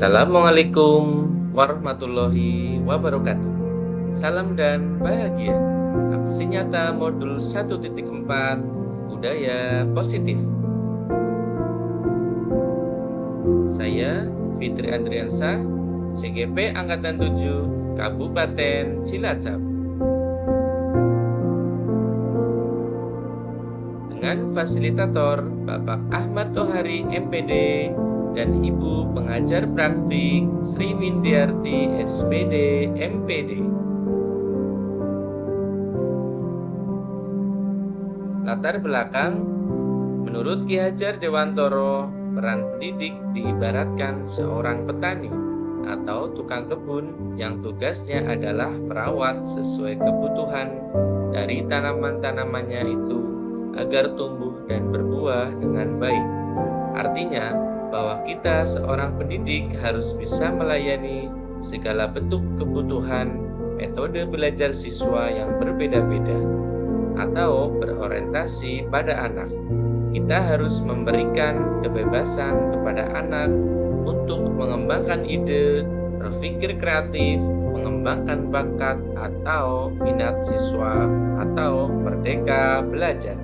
Assalamualaikum warahmatullahi wabarakatuh. Salam dan bahagia. Aksi nyata modul 1.4 Budaya Positif. Saya Fitri Andriansah, CGP Angkatan 7, Kabupaten Cilacap. Dengan fasilitator Bapak Ahmad Tohari MPD dan Ibu Pengajar Praktik Sri Windiarti SPD MPD. Latar belakang, menurut Ki Hajar Dewantoro, peran pendidik diibaratkan seorang petani atau tukang kebun yang tugasnya adalah merawat sesuai kebutuhan dari tanaman-tanamannya itu agar tumbuh dan berbuah dengan baik. Artinya bahwa kita seorang pendidik harus bisa melayani segala bentuk kebutuhan metode belajar siswa yang berbeda-beda atau berorientasi pada anak. Kita harus memberikan kebebasan kepada anak untuk mengembangkan ide, berpikir kreatif, mengembangkan bakat atau minat siswa, atau merdeka belajar.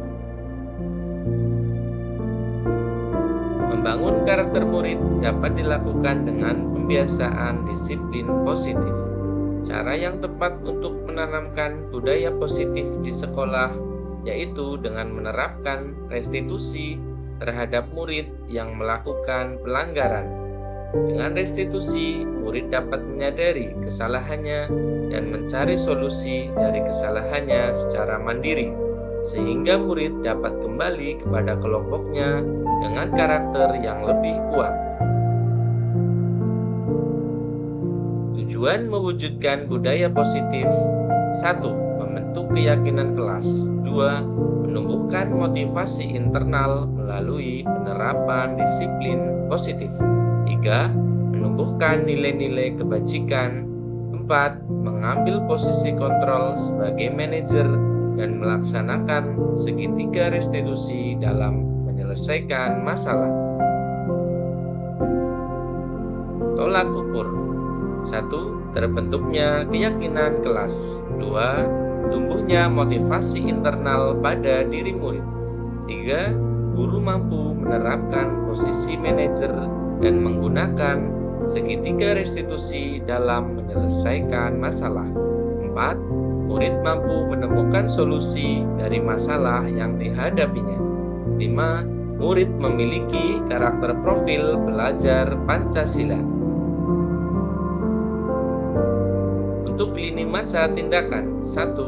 Membangun karakter murid dapat dilakukan dengan pembiasaan disiplin positif. Cara yang tepat untuk menanamkan budaya positif di sekolah yaitu dengan menerapkan restitusi terhadap murid yang melakukan pelanggaran. Dengan restitusi, murid dapat menyadari kesalahannya dan mencari solusi dari kesalahannya secara mandiri, sehingga murid dapat kembali kepada kelompoknya dengan karakter yang lebih kuat. Tujuan mewujudkan budaya positif: 1. Membentuk keyakinan kelas. 2. Menumbuhkan motivasi internal melalui penerapan disiplin positif. 3. Menumbuhkan nilai-nilai kebajikan. 4. Mengambil posisi kontrol sebagai manajer dan melaksanakan segitiga restitusi dalam menyelesaikan masalah. Tolak ukur: 1. Terbentuknya keyakinan kelas. 2. Tumbuhnya motivasi internal pada diri murid. 3. Guru mampu menerapkan posisi manajer dan menggunakan segitiga restitusi dalam menyelesaikan masalah. 4. Murid mampu menemukan solusi dari masalah yang dihadapinya. 5. Murid memiliki karakter profil belajar Pancasila. Untuk lini masa tindakan: 1.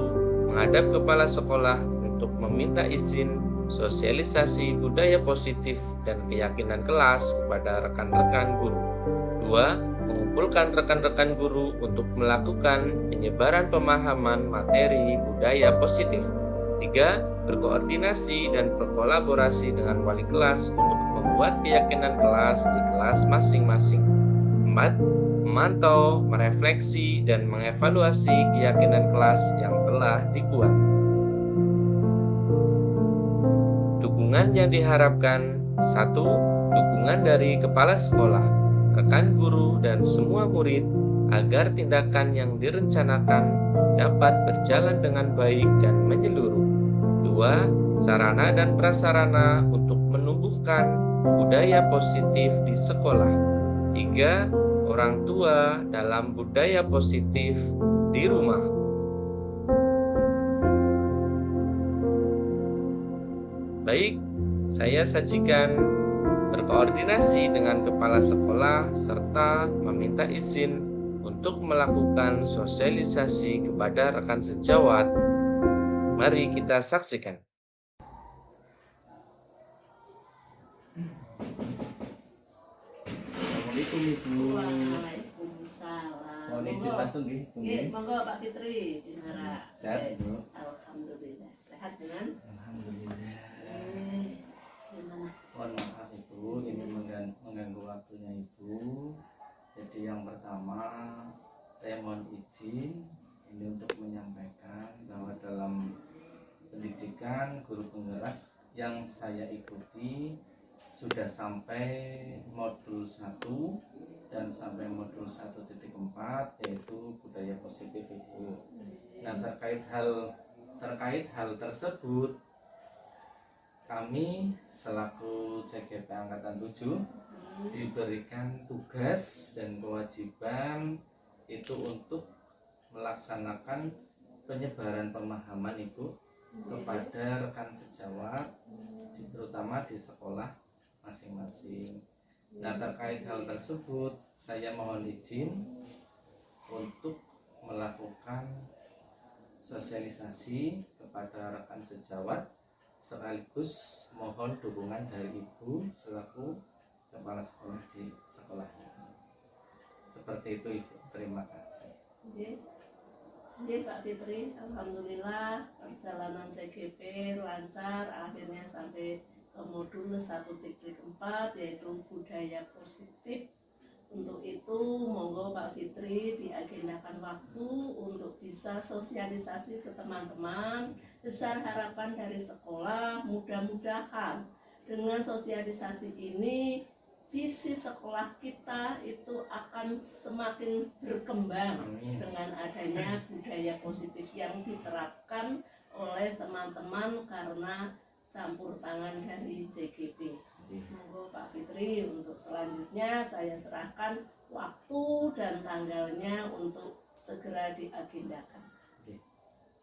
Menghadap kepala sekolah untuk meminta izin sosialisasi budaya positif dan keyakinan kelas kepada rekan-rekan guru. 2. Mengumpulkan rekan-rekan guru untuk melakukan penyebaran pemahaman materi budaya positif. 3. Berkoordinasi dan berkolaborasi dengan wali kelas untuk membuat keyakinan kelas di kelas masing-masing. 4. Memantau, merefleksi, dan mengevaluasi keyakinan kelas yang telah dibuat. Dukungan yang diharapkan: 1. Dukungan dari kepala sekolah, rekan guru, dan semua murid agar tindakan yang direncanakan dapat berjalan dengan baik dan menyeluruh. 2. Sarana dan prasarana untuk menumbuhkan budaya positif di sekolah. 3. Orang tua dalam budaya positif di rumah. Baik, saya sajikan berkoordinasi dengan kepala sekolah serta meminta izin untuk melakukan sosialisasi kepada rekan sejawat. Mari kita saksikan. Assalamualaikum Ibu. Waalaikumsalam. Mohon izin langsung nih. Monggo Pak Fitri. Dinara. Sehat Ibu. Alhamdulillah. Sehat dengan? Alhamdulillah. Gimana? Mohon maaf Ibu, ini mengganggu waktunya Ibu. Jadi yang pertama saya mohon izin ini untuk menyampaikan bahwa dalam pendidikan guru penggerak yang saya ikuti sudah sampai modul 1 dan sampai modul 1.4 yaitu budaya positif Ibu. Nah, terkait hal tersebut, kami selaku CGP Angkatan 7 diberikan tugas dan kewajiban itu untuk melaksanakan penyebaran pemahaman Ibu kepada rekan sejawat, terutama di sekolah masing-masing. Nah, terkait hal tersebut, saya mohon izin untuk melakukan sosialisasi kepada rekan sejawat, sekaligus mohon dukungan dari Ibu selaku kepala sekolah di sekolah ini. Seperti itu Ibu, terima kasih. Oke, Pak Fitri, alhamdulillah perjalanan CGP lancar, akhirnya sampai ke modul 1.4 yaitu budaya positif. Untuk itu monggo Pak Fitri diagendakan waktu untuk bisa sosialisasi ke teman-teman. Besar harapan dari sekolah, mudah-mudahan dengan sosialisasi ini visi sekolah kita itu akan semakin berkembang. Amin. Dengan adanya budaya positif yang diterapkan oleh teman-teman karena campur tangan dari CGP. Monggo Pak Fitri, untuk selanjutnya saya serahkan waktu dan tanggalnya untuk segera diagendakan.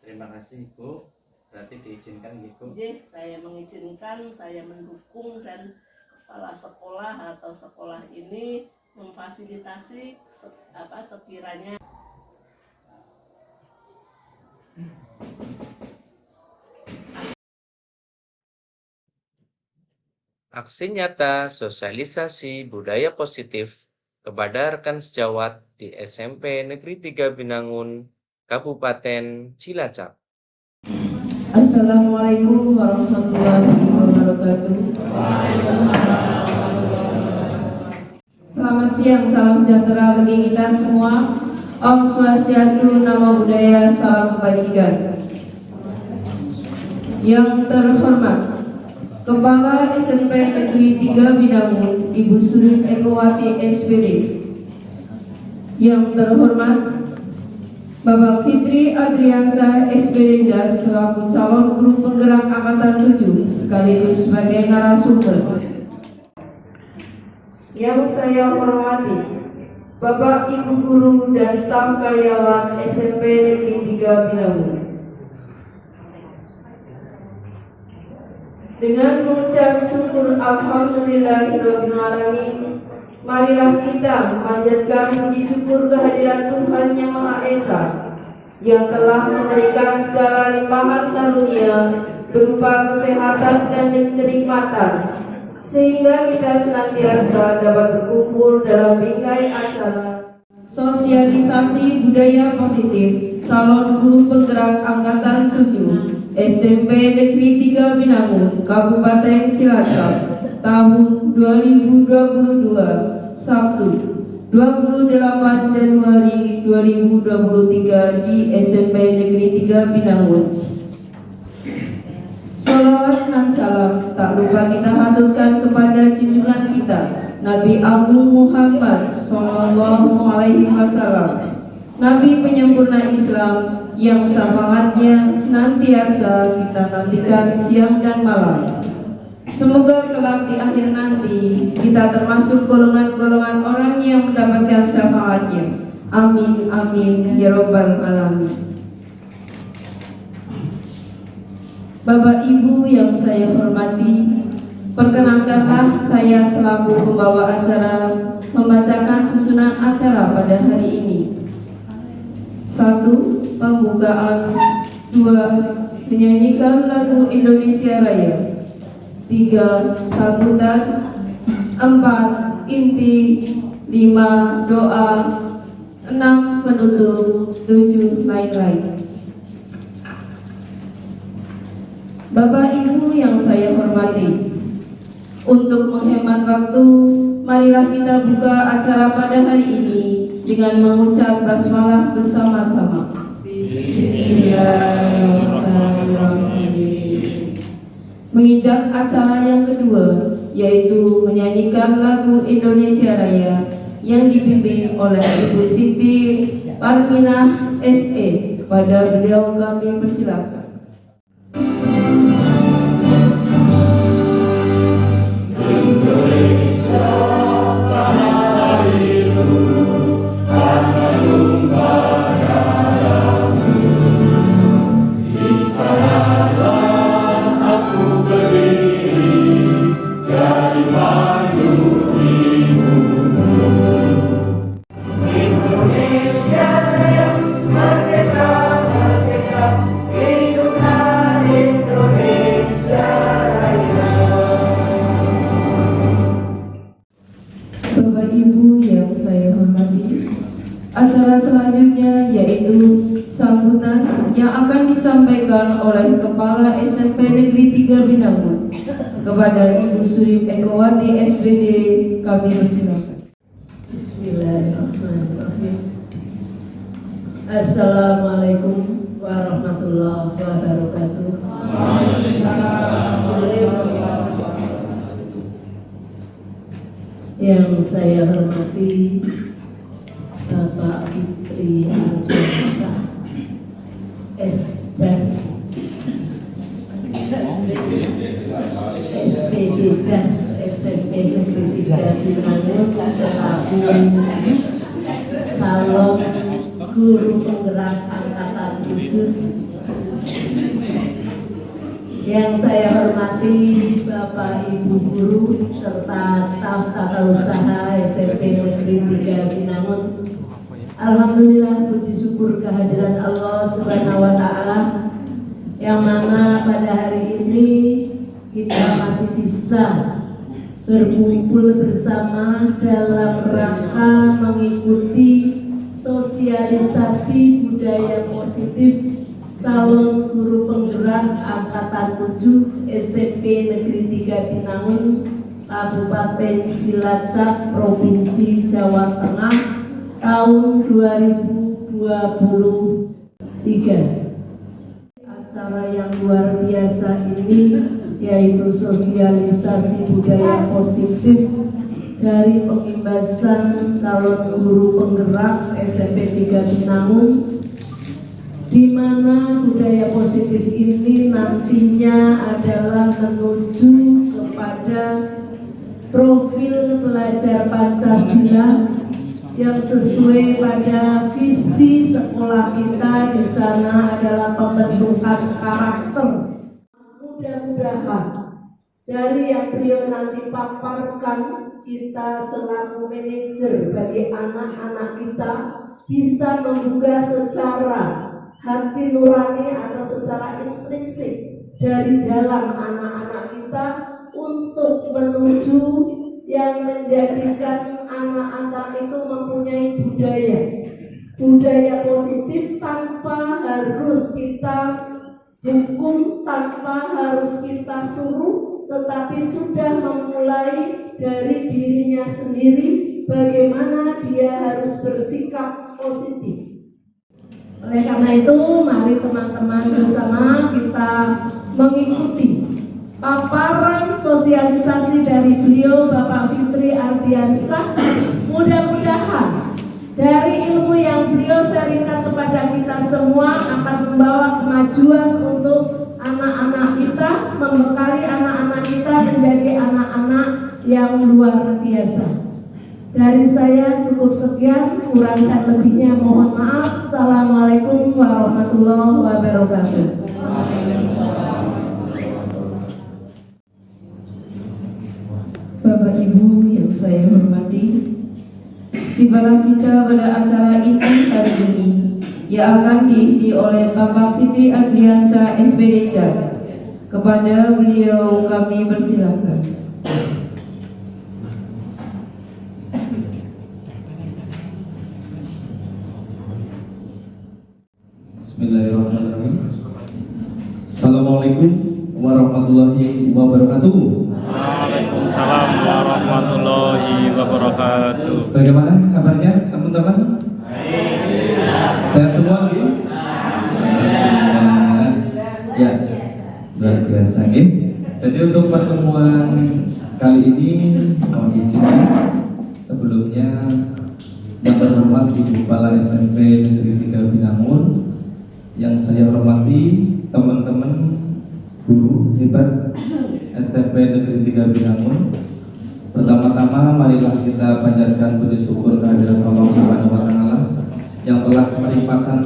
Terima kasih Ibu. Berarti diizinkan Ibu. Saya mengizinkan, saya mendukung, dan kepala sekolah atau sekolah ini memfasilitasi sekiranya. Aksi nyata sosialisasi budaya positif kepada rekan sejawat di SMP Negeri 3 Binangun, Kabupaten Cilacap. Assalamualaikum warahmatullahi wabarakatuh. Selamat siang, salam sejahtera bagi kita semua. Om Swastiastu, Namo Buddhaya, salam kebajikan. Yang terhormat Kepala SMP Negeri 3 Binangun, Ibu Surip Ekowati SPD. Yang terhormat Bapak Fitri Adriansyah SPD JAS selaku calon guru penggerak Angkatan 7 sekaligus sebagai narasumber. Yang saya hormati Bapak Ibu guru dan staf karyawan SMP Negeri 3 Binangun. Dengan mengucap syukur alhamdulillahirabbil alamin, marilah kita memanjatkan puji syukur kehadirat Tuhan Yang Maha Esa yang telah memberikan segala limpahan karunia berupa kesehatan dan kenikmatan, sehingga kita senantiasa dapat berkumpul dalam bingkai acara sosialisasi budaya positif calon guru penggerak Angkatan 7 SMP Negeri 3 Binangun, Kabupaten Cilacap, tahun 2022, Sabtu, 28 Januari 2023 di SMP Negeri 3 Binangun. Salawat dan salam tak lupa kita haturkan kepada junjungan kita Nabi Agung Muhammad Sallallahu Alaihi Wasallam, Nabi penyempurna Islam yang syafaatnya senantiasa kita nantikan siang dan malam. Semoga kelak di akhir nanti kita termasuk golongan-golongan orang yang mendapatkan syafaatnya. Amin amin ya robbal alamin. Bapak Ibu yang saya hormati, perkenankanlah saya selaku pembawa acara membacakan susunan acara pada hari ini. 1. Pembukaan. 2. Menyanyikan lagu Indonesia Raya. 3. Sambutan. 4. Inti. 5. Doa. 6. Penutup. 7. Lain-lain. Bapak Ibu yang saya hormati, untuk menghemat waktu, marilah kita buka acara pada hari ini dengan mengucap basmalah bersama-sama. Bismillahirrahmanirrahim. Menginjak acara yang kedua, yaitu menyanyikan lagu Indonesia Raya, yang dipimpin oleh Ibu Siti Parminah SE. Kepada beliau kami persilakan. Bapak Ibu yang saya hormati, acara selanjutnya yaitu sambutan yang akan disampaikan oleh Kepala SMP Negeri 3 Binangun. Kepada Ibu Surip Ekowati SPD kami persilakan. Bismillahirrahmanirrahim. Assalamualaikum warahmatullahi wabarakatuh. Yang saya hormati Bapak Fitri Ardiansa SJAS SPD JAS SMP Negeri 3 Binangun selaku calon guru penggerak angkatan 7. Yang saya hormati Bapak Ibu guru serta staf tata usaha SMP Negeri 3 Binangun. Alhamdulillah, puji syukur kehadiran Allah Subhanahu wa Ta'ala, yang mana pada hari ini kita masih bisa berkumpul bersama dalam rangka mengikuti sosialisasi budaya positif calon guru penggerak angkatan 7 SMP Negeri 3 Binangun, Kabupaten Cilacap, Provinsi Jawa Tengah tahun 2023. Acara yang luar biasa ini yaitu sosialisasi budaya positif dari pengimbasan calon guru penggerak SMP 3 Binangun, di mana budaya positif ini nantinya adalah menuju kepada profil pelajar Pancasila yang sesuai pada visi sekolah kita. Di sana adalah pembentukan karakter. Mudah-mudahan dari yang beliau nanti paparkan, kita selaku manajer bagi anak-anak kita bisa membuka secara hati nurani atau secara intrinsik dari dalam anak-anak kita untuk menuju yang menjadikan anak-anak itu mempunyai budaya positif, tanpa harus kita hukum, tanpa harus kita suruh, tetapi sudah memulai dari dirinya sendiri bagaimana dia harus bersikap positif. Oleh karena itu, mari teman-teman bersama kita mengikuti paparan sosialisasi dari beliau Bapak Fitri Ardiansa. Mudah-mudahan dari ilmu yang beliau sharingkan kepada kita semua akan membawa kemajuan untuk anak-anak kita, membekali anak-anak kita menjadi anak-anak yang luar biasa. Dari saya cukup sekian, kurang dan lebihnya mohon maaf. Assalamualaikum warahmatullahi wabarakatuh. Bapak Ibu yang saya hormati, tibalah kita pada acara inti hari ini yang akan diisi oleh Bapak Fitri Ardiansa SPD JAS. Kepada beliau kami persilakan. Bismillahirrahmanirrahim. Assalamualaikum warahmatullahi wabarakatuh. Waalaikumsalam warahmatullahi wabarakatuh. Bagaimana kabarnya teman-teman? Sehat semua gitu? Ya, luar biasa gitu. Jadi untuk pertemuan kali ini mohon izin sebelumnya selanjutnya yang terhormat Ibu Kepala SMP Negeri 3 Binangun, yang saya hormati teman-teman guru hebat SMP Negeri 3 Binangun. Pertama-tama marilah kita panjatkan puji syukur kehadirat Allah Subhanahu wa taala yang telah melimpahkan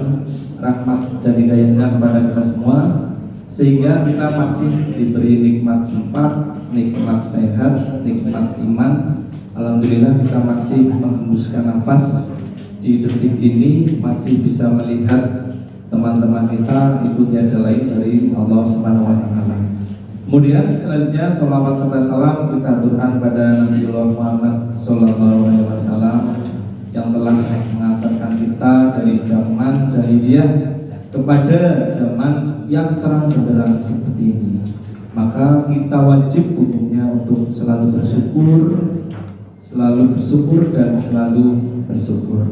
rahmat dan hidayahnya kepada kita semua, sehingga kita masih diberi nikmat sempat, nikmat sehat, nikmat iman. Alhamdulillah kita masih menghembuskan nafas di detik ini, masih bisa melihat teman-teman kita, itu tiada lain dari Allah Subhanahu wa taala. Kemudian selanjutnya sholawat serta salam kita aturkan pada Nabiullah Muhammad Sallallahu Alaihi Wasallam yang telah mengantarkan kita dari zaman jahiliyah kepada zaman yang terang benderang seperti ini. Maka kita wajib hukumnya untuk selalu bersyukur dan selalu bersyukur.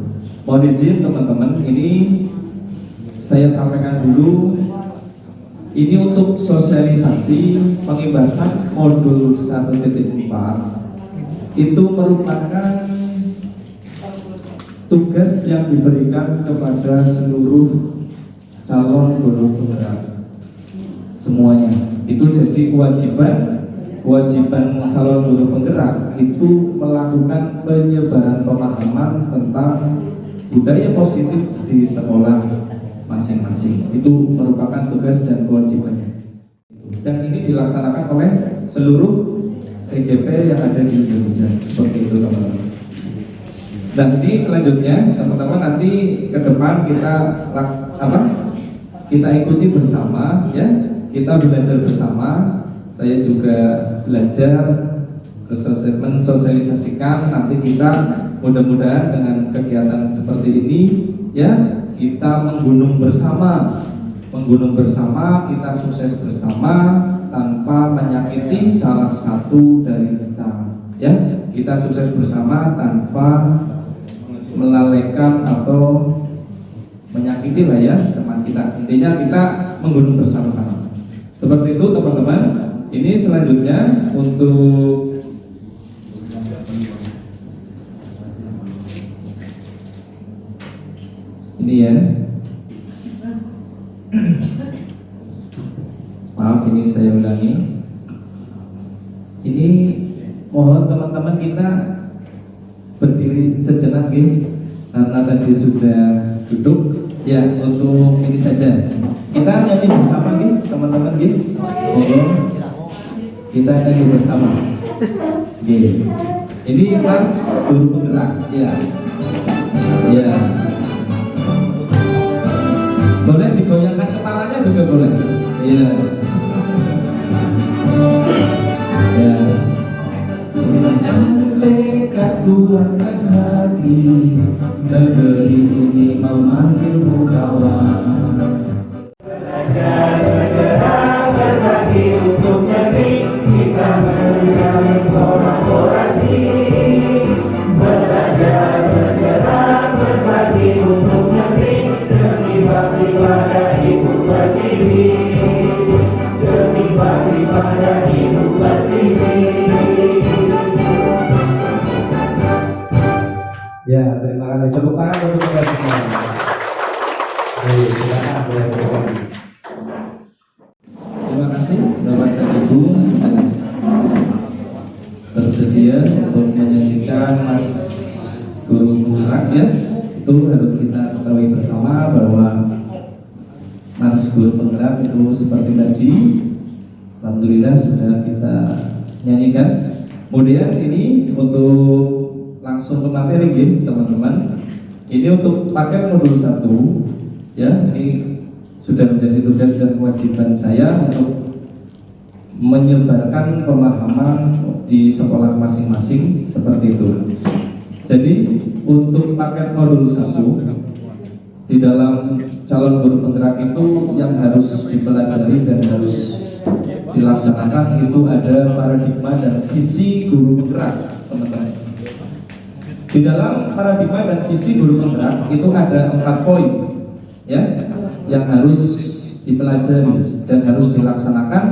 Mohon izin teman-teman, ini saya sampaikan dulu. Ini untuk sosialisasi pengibasan modul 1.4. Itu merupakan tugas yang diberikan kepada seluruh calon guru penggerak semuanya. Itu jadi kewajiban calon guru penggerak itu melakukan penyebaran pemahaman tentang budaya positif di sekolah masing-masing. Itu merupakan tugas dan kewajibannya, dan ini dilaksanakan oleh seluruh CGP yang ada di Indonesia. Seperti itu teman-teman. Dan ini selanjutnya teman-teman nanti ke depan kita ikuti bersama ya, kita belajar bersama. Saya juga belajar mensosialisasikan, nanti kita mudah-mudahan dengan kegiatan seperti ini ya, kita menggunung bersama, kita sukses bersama tanpa menyakiti salah satu dari kita ya. Kita sukses bersama tanpa melalaikan atau menyakiti lah ya teman kita. Intinya kita menggunung bersama-sama. Seperti itu teman-teman. Ini selanjutnya untuk ini ya. Maaf, ini saya ulangi. Ini mohon teman-teman kita berdiri sejenak ya, karena tadi sudah duduk ya. Untuk ini saja kita nyanyi bersama ya teman-teman ya. Kita nyanyi bersama ya. Ini pas guru penggerak ya. Ya, boleh digoyangkan kepalanya juga boleh. Iya. Ya. Tekad kuatkan hati, negeri ini memanggilmu kawan. Belajar bergerak berbagi untuk negeri, kita menjalin kolaborasi. Belajar bergerak berbagi untuk negeri, demi bakti pada Ibu Pertiwi, demi bakti pada Ibu Pertiwi. Ya, terima kasih. Tepuk tangan untuk kita semua. Silakan boleh bergabung. Terima kasih Bapak dan Ibu sudah bersedia untuk menyanyikan Mas Guru Penggerak ya. Itu harus kita ketahui bersama bahwa Mas Guru Penggerak itu seperti tadi, alhamdulillah sudah kita nyanyikan. Kemudian ini untuk langsung ke materi game teman-teman. Ini untuk paket modul 1 ya. Ini sudah menjadi tugas dan kewajiban saya untuk menyebarkan pemahaman di sekolah masing-masing seperti itu. Jadi untuk paket modul 1 di dalam calon guru penggerak itu yang harus dipelajari dan harus dilaksanakan itu ada paradigma dan visi guru penggerak teman-teman. Di dalam paradigma dan visi guru penggerak itu ada 4 poin ya yang harus dipelajari dan harus dilaksanakan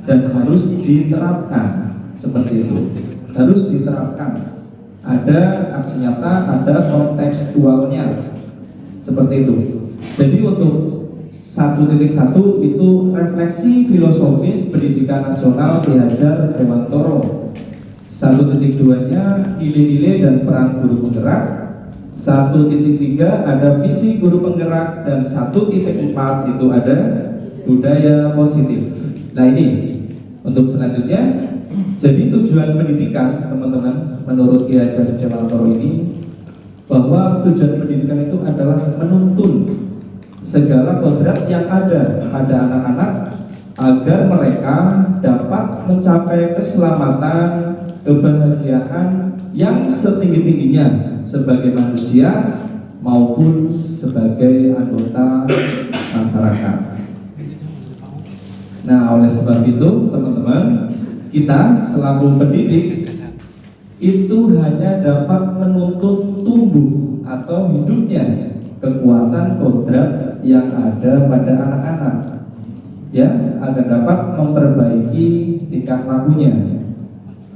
dan harus diterapkan. Seperti itu, harus diterapkan. ada aksi nyata, ada kontekstualnya, seperti itu. Jadi untuk 1.1 itu refleksi filosofis pendidikan nasional Ki Hajar Dewantoro. 1.2-nya nilai-nilai dan peran guru penggerak. 1.3 ada visi guru penggerak, dan 1.4 itu ada budaya positif. Nah ini untuk selanjutnya. Jadi tujuan pendidikan teman-teman menurut Ki Hajar Dewantoro ini, bahwa tujuan pendidikan itu adalah menuntun segala kodrat yang ada pada anak-anak agar mereka dapat mencapai keselamatan, kebahagiaan yang setinggi-tingginya sebagai manusia maupun sebagai anggota masyarakat. Nah, oleh sebab itu teman-teman, kita selaku pendidik itu hanya dapat menuntun tumbuh atau hidupnya kekuatan kodrat yang ada pada anak-anak, ya, agar dapat memperbaiki tingkah lakunya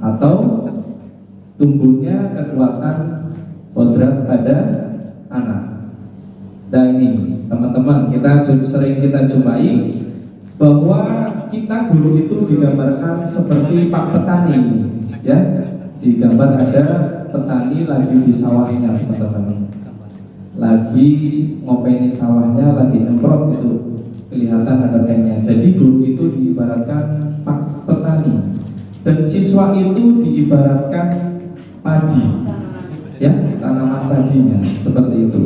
atau tumbuhnya kekuatan kodrat pada anak. Nah ini teman-teman, kita sering kita jumpai bahwa kita guru itu digambarkan seperti pak petani, ya, digambar ada petani lagi di sawahnya teman-teman, lagi ngopeni sawahnya, lagi nyemprot, itu kelihatan ada tanknya. Jadi guru itu diibaratkan pak petani, dan siswa itu diibaratkan padi, ya, tanaman padinya, seperti itu.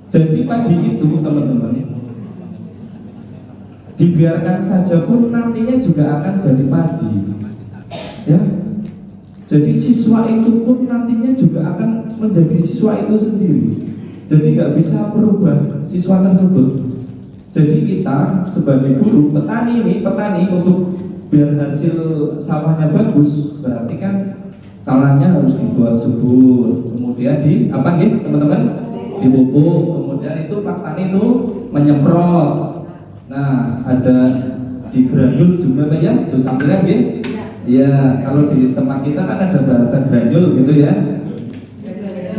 Jadi padi itu teman-teman dibiarkan saja pun nantinya juga akan jadi padi, ya. Jadi siswa itu pun nantinya juga akan menjadi siswa itu sendiri. Jadi nggak bisa berubah siswa tersebut. Jadi kita sebagai guru, petani untuk biar hasil sawahnya bagus, berarti kan tanahnya harus dibuat subur, kemudian di apa nih teman-teman, dipupuk, kemudian itu pak tani itu menyemprot. Nah, ada di granul juga Pak ya, terus sampean nggih? Ya, kalau di tempat kita kan ada bahasa granul gitu ya.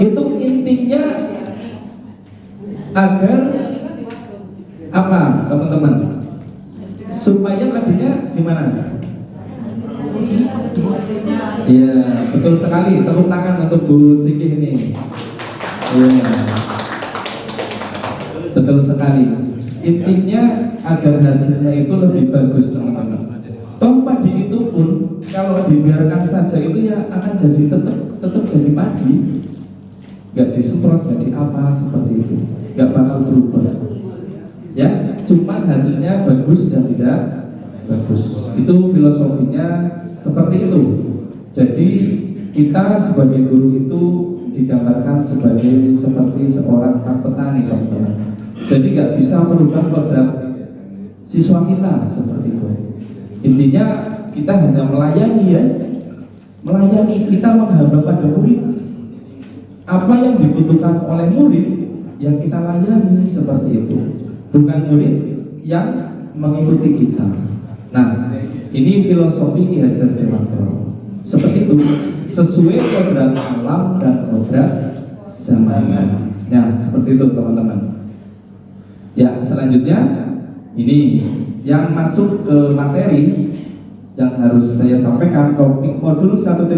Itu intinya agar apa, teman-teman? Supaya tadinya gimana? Iya, betul sekali. Tepuk tangan untuk Bu Siki ini. Iya, betul sekali. Intinya agar hasilnya itu lebih bagus, teman-teman. Toh padi itu pun kalau dibiarkan saja itu ya akan jadi tetap jadi padi, nggak disemprot, jadi apa seperti itu, nggak bakal berubah. Ya, cuman hasilnya bagus dan tidak bagus. Itu filosofinya seperti itu. Jadi kita sebagai guru itu digambarkan sebagai seperti seorang petani, teman-teman. Jadi nggak bisa merubah kodrat siswa kita seperti itu. Intinya kita hanya melayani, ya, melayani, kita menghadap pada murid. Apa yang dibutuhkan oleh murid yang kita layani seperti itu, bukan murid yang mengikuti kita. Nah, ini filosofi Ki Hajar Dewantoro. Seperti itu, sesuai kodrat alam dan kodrat zaman. Nah, seperti itu teman-teman. Ya, selanjutnya ini yang masuk ke materi yang harus saya sampaikan. Topik modul 1.4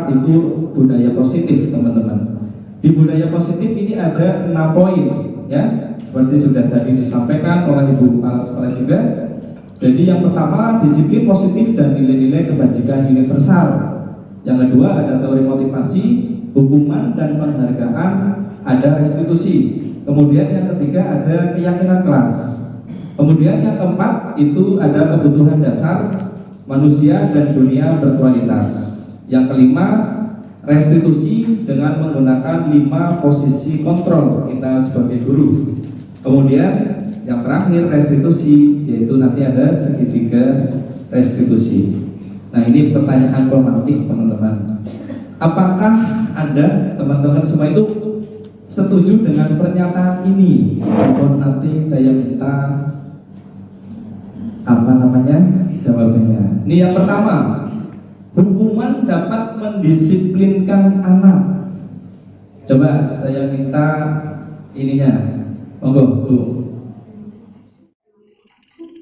itu budaya positif, teman-teman. Di budaya positif ini ada 6 poin, ya, seperti sudah tadi disampaikan oleh Ibu Kepala Sekolah juga. Jadi yang pertama, disiplin positif dan nilai-nilai kebajikan universal. Yang kedua ada teori motivasi, hukuman dan penghargaan, ada restitusi. Kemudian yang ketiga ada keyakinan kelas. Kemudian yang keempat itu ada kebutuhan dasar manusia dan dunia berkualitas. Yang kelima, restitusi dengan menggunakan 5 posisi kontrol kita sebagai guru. Kemudian yang terakhir restitusi, yaitu nanti ada segitiga restitusi. Nah, ini pertanyaan romantik, teman-teman. Apakah Anda, teman-teman semua itu setuju dengan pernyataan ini? Mohon nanti saya minta jawabannya. Ini yang pertama, Hukuman dapat mendisiplinkan anak. Coba saya minta ininya, monggo Bu.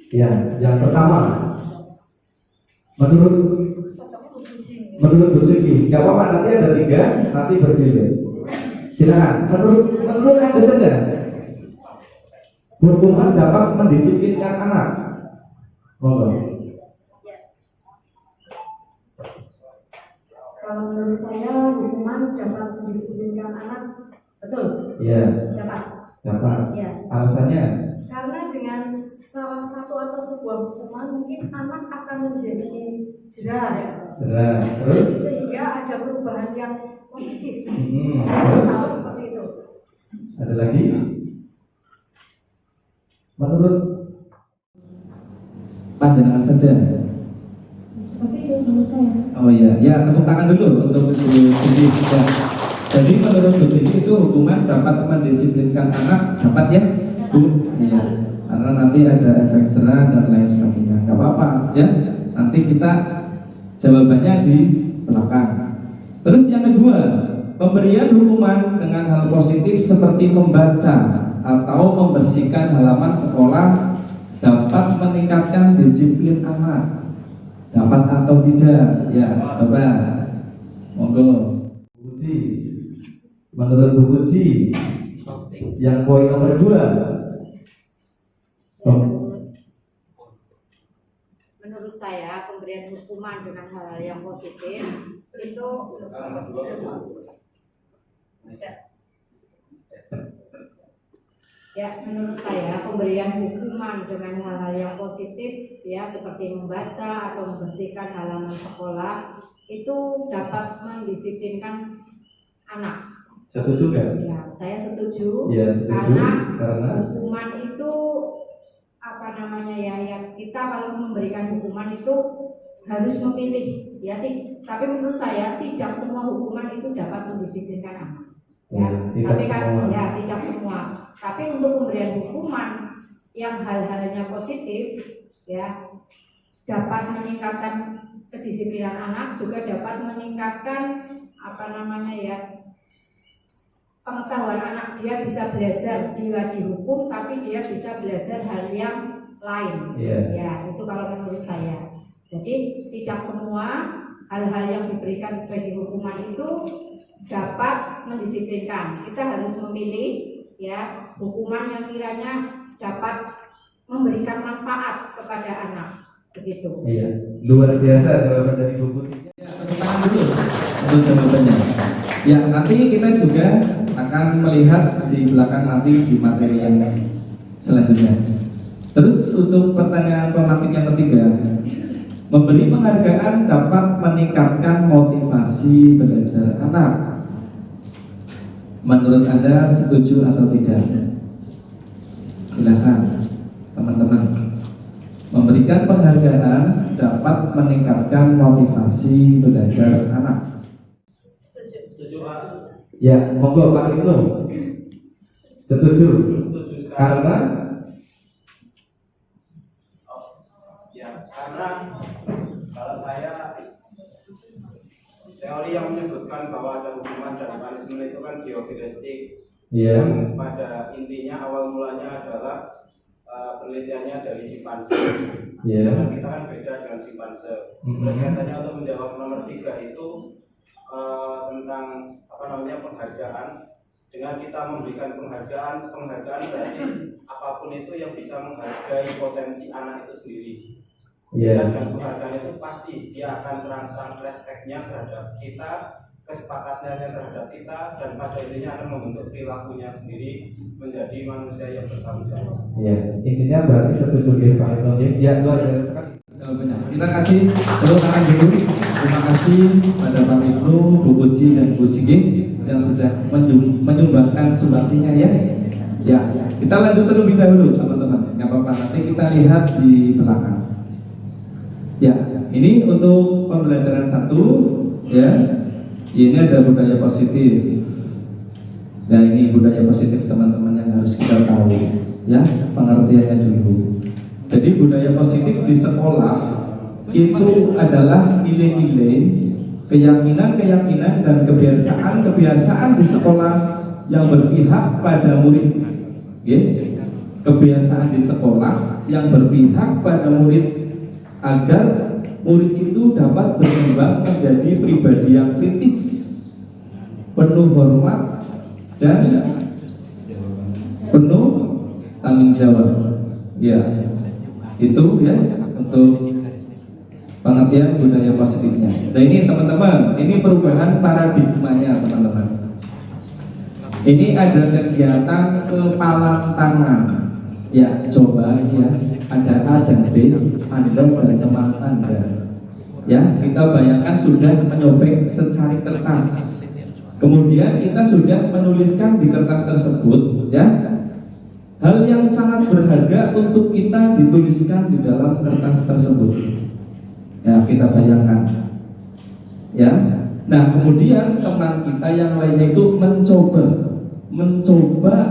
Ya, yang pertama, menurut Bu Sugi, nggak apa-apa, nanti ada 3, nanti berbeda. Silakan, menurut Anda saja. Hukuman dapat mendisiplinkan anak. Monggo. Kalau menurut saya hukuman dapat mendisiplinkan anak, betul? Iya. Dapat. Ya. Alasannya? Karena dengan salah satu atau sebuah hukuman mungkin anak akan menjadi jerah ya. Jerah. Terus? Sehingga ada perubahan yang positif. Terus? Sama seperti itu. Ada lagi? Menurut panjenengan saja. Seperti itu menurut saya. Oh iya, ya tepuk tangan dulu untuk Bu Sugi. Ya. Jadi menurut Bu Sugi itu hukuman dapat mendisiplinkan anak, dapat ya, Bu? Iya. Karena nanti ada efek jerah dan lain sebagainya. Gak apa-apa ya. Nanti kita jawabannya di belakang. Terus yang kedua, pemberian hukuman dengan hal positif seperti membaca atau membersihkan halaman sekolah dapat meningkatkan disiplin anak. Dapat atau tidak? Ya, coba. Monggo. Bu Puji. Menurut Bu Puji, yang poin nomor 2. Menurut saya pemberian hukuman dengan hal-hal yang positif itu ya, menurut saya pemberian hukuman dengan hal-hal yang positif ya seperti membaca atau membersihkan halaman sekolah itu dapat mendisiplinkan anak. Setuju kan? Ya, saya setuju. Ya, setuju. Karena hukuman itu apa namanya ya kita kalau memberikan hukuman itu harus memilih ya. Tapi menurut saya tidak semua hukuman itu dapat mendisiplinkan anak. Ya, tidak semua. Tapi untuk pemberian hukuman yang hal-halnya positif ya dapat meningkatkan kedisiplinan anak, juga dapat meningkatkan apa namanya ya pengetahuan anak. Dia bisa belajar, dia dihukum tapi dia bisa belajar hal yang lain. Ya, itu kalau menurut saya. Jadi tidak semua hal-hal yang diberikan sebagai hukuman itu dapat mendisiplinkan. Kita harus memilih ya hukuman yang kiranya dapat memberikan manfaat kepada anak, begitu. Iya, luar biasa jawaban dari Bu Puji. Ya, tepuk tangan dulu untuk jawabannya. Ya, nanti kita juga akan melihat di belakang nanti di materi yang selanjutnya. Terus untuk pertanyaan tematik yang ketiga, memberi penghargaan dapat meningkatkan motivasi belajar anak. Menurut Anda setuju atau tidak? Silakan teman-teman. Memberikan penghargaan dapat meningkatkan motivasi belajar anak. Setuju Pak. Ya, monggo Pak Ibnu. Setuju. Karena kalau saya teori yang menyebutkan bahwa ada hukuman dan punishment itu kan biofilistik. Yang pada intinya awal mulanya adalah penelitiannya dari simpanse. Sedangkan kita kan beda dengan simpanse. Terus katanya untuk menjawab nomor 3 itu tentang apa namanya penghargaan. Dengan kita memberikan penghargaan berarti apapun itu yang bisa menghargai potensi anak itu sendiri. Dan penghargaan itu pasti dia akan merangsang respeknya terhadap kita, kesepakatannya terhadap kita, dan pada intinya akan membentuk perilakunya sendiri menjadi manusia yang bertanggung jawab. Ya, intinya berarti setuju ya Pak Ibnu. Ya, luar biasa sekali jawabannya. Kita kasih tepuk tangan dulu. Terima kasih pada Pak Ibnu, Bu Puji dan Bu Sigit yang sudah menyumbangkan sumbangsinya ya. Ya, kita lanjut terlebih dahulu teman-teman. Nggak apa-apa, nanti kita lihat di belakang. Ya, ini untuk pembelajaran 1 ya. Ini ada budaya positif. Nah, ini budaya positif teman-teman yang harus kita tahu ya, pengertiannya dulu. Jadi budaya positif di sekolah itu adalah nilai-nilai, keyakinan-keyakinan dan kebiasaan-kebiasaan di sekolah yang berpihak pada murid. Kebiasaan di sekolah yang berpihak pada murid agar murid itu dapat berkembang menjadi pribadi yang kritis, penuh hormat dan penuh tanggung jawab. Ya, itu ya untuk pengertian budaya positifnya. Nah ini teman-teman, ini perubahan paradigmanya teman-teman. Ini ada kegiatan kepalan tangan. Ya, coba ya, ada A dan B, Anda dan teman Anda. Ya, kita bayangkan sudah menyobek secari kertas. Kemudian kita sudah menuliskan di kertas tersebut, ya, hal yang sangat berharga untuk kita dituliskan di dalam kertas tersebut. Ya, kita bayangkan. Ya. Nah, kemudian teman kita yang lainnya itu mencoba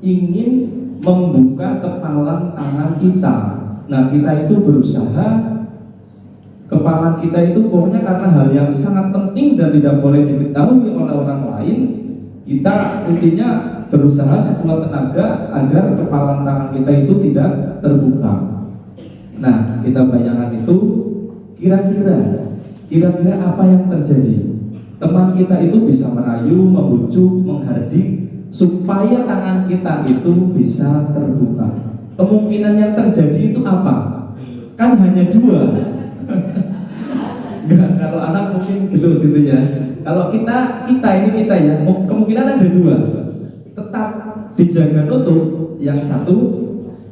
ingin membuka kepalan tangan kita. Nah, kita itu berusaha, kepalan kita itu pokoknya karena hal yang sangat penting dan tidak boleh diketahui oleh orang lain, kita intinya berusaha sekuat tenaga agar kepalan tangan kita itu tidak terbuka. Nah, kita bayangkan itu, kira-kira apa yang terjadi? Teman kita itu bisa merayu, membujuk, menghardik supaya tangan kita itu bisa terbuka. Kemungkinan yang terjadi itu apa? Kan hanya dua. Enggak, kalau anak mungkin gelut gitu ya. Kalau kita ya, kemungkinan ada dua. Tetap dijaga tutup, yang satu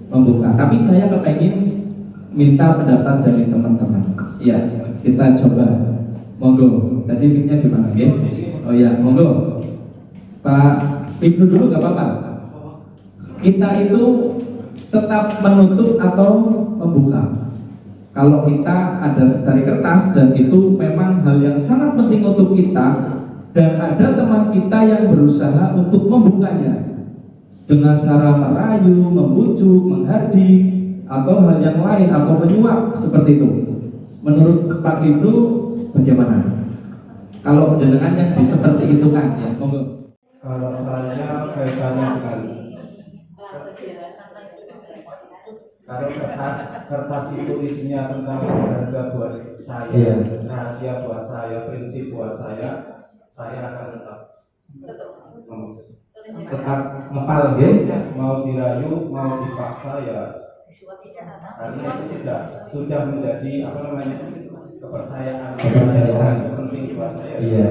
membuka. Tapi saya kepengen minta pendapat dari teman-teman. Ya, kita coba. Monggo. Tadi mic-nya di mana ya? Oh ya, monggo. Pak Ibnu dulu nggak apa-apa. Kita itu tetap menutup atau membuka. Kalau kita ada secari kertas dan itu memang hal yang sangat penting untuk kita, dan ada teman kita yang berusaha untuk membukanya dengan cara merayu, membujuk, menghardik, atau hal yang lain, atau menyuap seperti itu. Menurut Pak Ibnu bagaimana? Kalau jenengan yang seperti itu kan ya, monggo. Kalau saya kaitannya dengan kalau kertas itu isinya tentang harga buat saya, rahasia buat saya, prinsip buat saya akan tetap ngepal ya. Mau dirayu, mau dipaksa ya, karena itu sudah menjadi kepercayaan penting buat saya. Iya.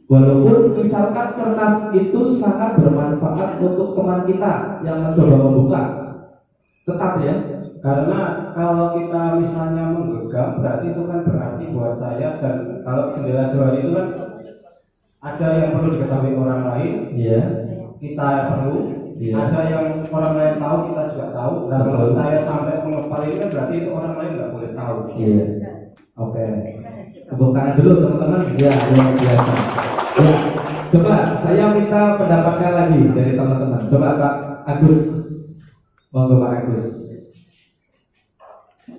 Walaupun misalkan kertas itu sangat bermanfaat untuk teman kita yang mencoba membuka, tetap ya. Karena kalau kita misalnya menggenggam, berarti itu kan berarti buat saya. Dan kalau jendela jual itu kan ada yang perlu diketahui orang lain, kita perlu, ada yang orang lain tahu, kita juga tahu. Dan kalau saya sampai mengepal ini kan berarti itu orang lain nggak boleh tahu. Oke. Tepuk tangan dulu teman-teman. Ya, luar biasa. Ya, coba saya minta pendapatnya lagi dari teman-teman. Coba Pak Agus, monggo Pak Agus.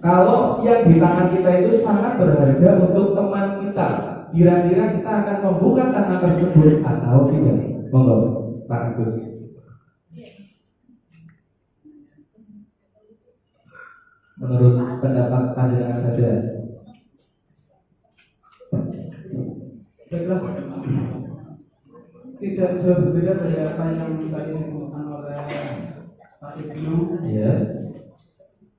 Kalau yang di tangan kita itu sangat berharga untuk teman kita, kira-kira kita akan membuka tangan tersebut atau tidak? Monggo Pak Agus. Menurut pendapat panjenengan saja. Tidak jauh berbeda dari apa yang tadi ditemukan oleh Pak Ibnu.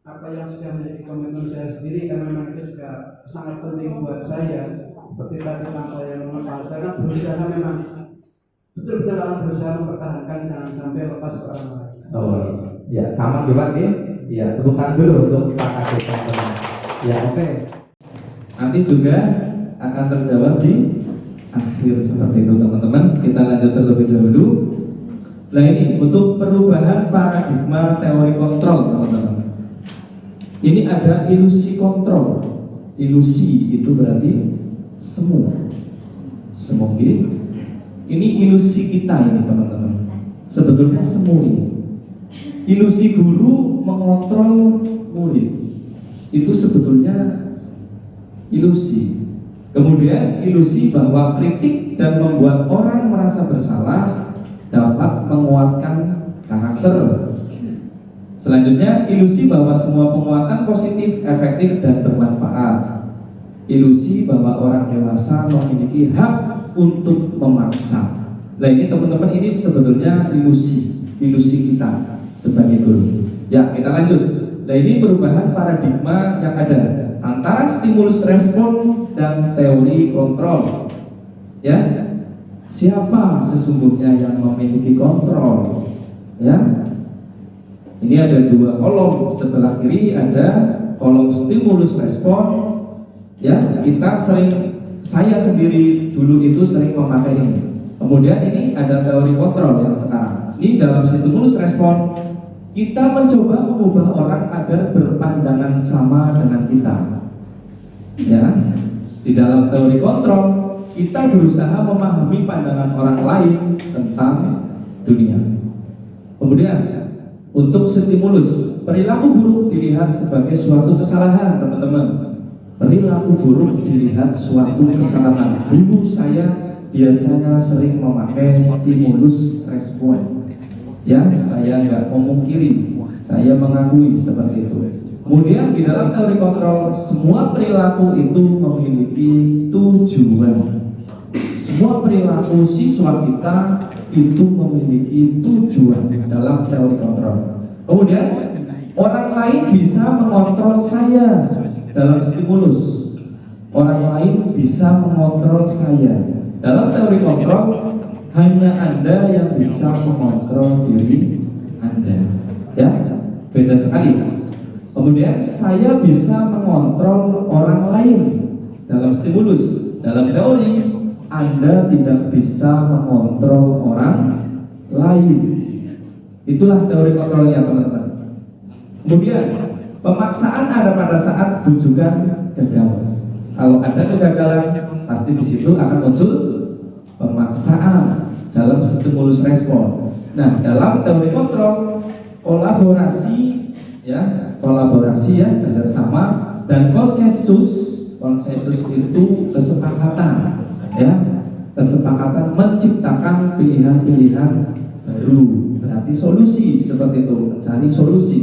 Apa yang sudah menjadi komitmen saya sendiri, karena memang itu juga sangat penting buat saya. Seperti tadi contoh yang mengepal, saya kan berusaha memang betul-betul akan berusaha mempertahankan, jangan sampai lepas ke orang lain. Ya, sama juga nih. Ya, tepuk tangan dulu untuk Pak Agus teman-teman. Ya, oke. Nanti juga akan terjawab di akhir seperti itu teman-teman. Kita lanjut terlebih dahulu. Nah ini untuk perubahan paradigma teori kontrol teman-teman. Ini ada ilusi kontrol. Ilusi itu berarti semu. Ini ilusi kita ini teman-teman. Sebetulnya semu ini. Ilusi guru mengontrol murid. Itu sebetulnya ilusi. Kemudian ilusi bahwa kritik dan membuat orang merasa bersalah dapat menguatkan karakter. Selanjutnya, ilusi bahwa semua penguatan positif, efektif, dan bermanfaat. Ilusi bahwa orang dewasa memiliki hak untuk memaksa. Nah ini teman-teman, ini sebetulnya ilusi kita sebagai guru. Ya, kita lanjut. Nah ini perubahan paradigma yang ada antara stimulus respon dan teori kontrol. Ya, siapa sesungguhnya yang memiliki kontrol? Ya, ini ada dua kolom. Sebelah kiri ada kolom stimulus respon. Ya, saya sendiri dulu itu sering memakai ini. Kemudian ini ada teori kontrol yang sekarang. Ini dalam stimulus respon kita mencoba mengubah orang agar berpandangan sama dengan kita. Ya, di dalam teori kontrol kita berusaha memahami pandangan orang lain tentang dunia. Kemudian untuk stimulus, perilaku buruk dilihat sebagai suatu kesalahan, teman-teman. Perilaku buruk dilihat suatu kesalahan. Dulu saya biasanya sering memakai stimulus respon. Ya, saya nggak memungkiri, saya mengakui seperti itu. Kemudian di dalam teori kontrol, semua perilaku itu memiliki tujuan. Semua perilaku siswa kita itu memiliki tujuan dalam teori kontrol. Kemudian orang lain bisa mengontrol saya dalam stimulus. Orang lain bisa mengontrol saya dalam teori kontrol. Hanya Anda yang bisa mengontrol diri Anda. Ya, beda sekali. Kemudian saya bisa mengontrol orang lain dalam stimulus. Dalam teori, Anda tidak bisa mengontrol orang lain. Itulah teori kontrolnya, teman-teman. Kemudian pemaksaan ada pada saat bujukan gagal. Kalau ada kegagalan, pasti di situ akan muncul pemaksaan dalam stimulus respon. Nah, dalam teori kontrol, kolaborasi ya kerjasama dan konsensus itu kesepakatan, ya, kesepakatan menciptakan pilihan-pilihan baru, berarti solusi, seperti itu, mencari solusi.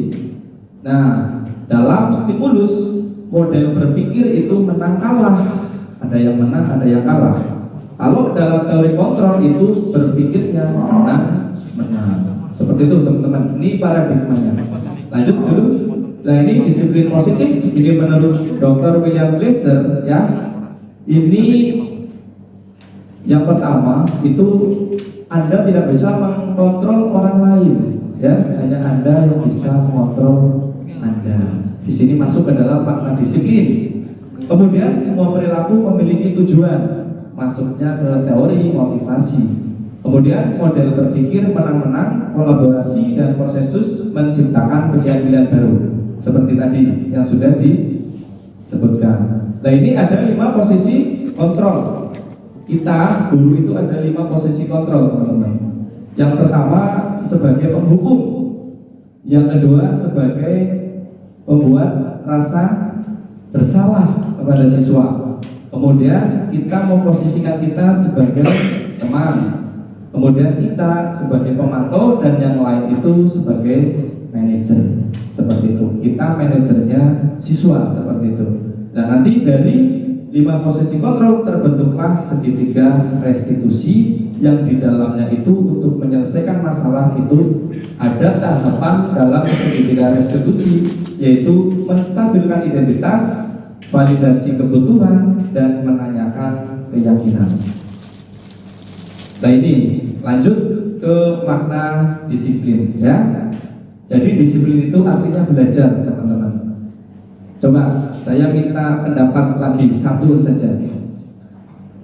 Nah, dalam stimulus model berpikir itu menang kalah, ada yang menang, ada yang kalah. Kalau dalam teori kontrol itu berpikirnya menang. Seperti itu, teman-teman. Ini paradigmanya. Lanjut dulu. Nah, ini disiplin positif. Ini menurut Dr. William Glasser, ya. Ini yang pertama itu Anda tidak bisa mengontrol orang lain, ya. Hanya Anda yang bisa mengontrol Anda. Di sini masuk ke dalam makna disiplin. Kemudian semua perilaku memiliki tujuan. Masuknya ke teori motivasi. Kemudian model berpikir menang-menang, kolaborasi dan konsensus menciptakan pilihan-pilihan baru. Seperti tadi yang sudah disebutkan. Nah, ini ada 5 posisi kontrol. Kita guru itu ada 5 posisi kontrol, teman-teman. Yang pertama sebagai penghukum, yang kedua sebagai pembuat rasa bersalah kepada siswa. Kemudian kita memposisikan kita sebagai teman. Kemudian kita sebagai pemantau dan yang lain itu sebagai manajer. Seperti itu. Kita manajernya siswa, seperti itu. Dan nanti dari 5 posisi kontrol terbentuklah segitiga restitusi yang di dalamnya itu untuk menyelesaikan masalah itu ada tahapan dalam segitiga restitusi, yaitu menstabilkan identitas, validasi kebutuhan, dan menanyakan keyakinan. Nah, ini lanjut ke makna disiplin, ya. Jadi disiplin itu artinya belajar, teman-teman. Coba saya minta pendapat lagi satu saja.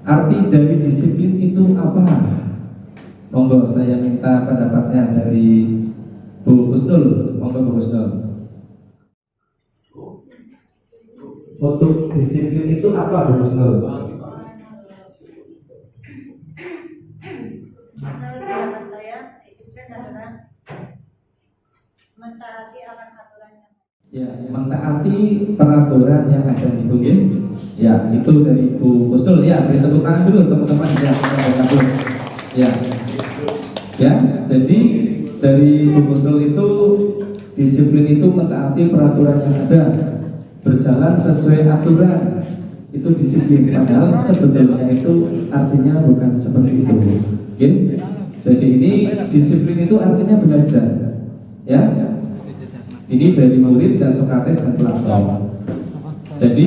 Arti dari disiplin itu apa? Monggo saya minta pendapatnya dari Bu Husnul. Monggo Bu Husnul. Untuk disiplin itu apa, Bu Husnul? Menurut pendapat saya, disiplin adalah mentaati akan aturannya. Ya, mentaati peraturan yang ada itu, ya, itu dari Bu Kusnul, ya, beri tepuk tangan dulu teman-teman, ya, ya, ya, jadi dari Bu Kusnul itu disiplin itu mentaati peraturan yang ada, berjalan sesuai aturan, itu disiplin. Padahal sebetulnya itu artinya bukan seperti itu, jadi ini disiplin itu artinya belajar, ya. Ini dari murid dan Sokrates dan Plato. Jadi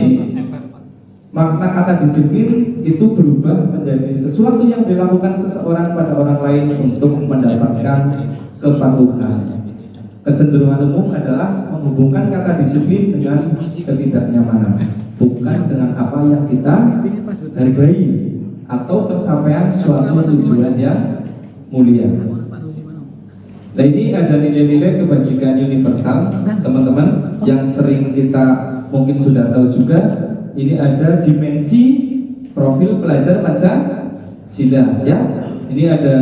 makna kata disiplin itu berubah menjadi sesuatu yang dilakukan seseorang pada orang lain untuk mendapatkan kepatuhan. Kecenderungan umum adalah menghubungkan kata disiplin dengan ketidaknyamanan, bukan dengan apa yang kita hargai atau pencapaian suatu tujuan yang mulia. Nah, ini ada nilai-nilai kebajikan universal, teman-teman, yang sering kita mungkin sudah tahu juga. Ini ada dimensi profil pelajar Pancasila, ya. Ini ada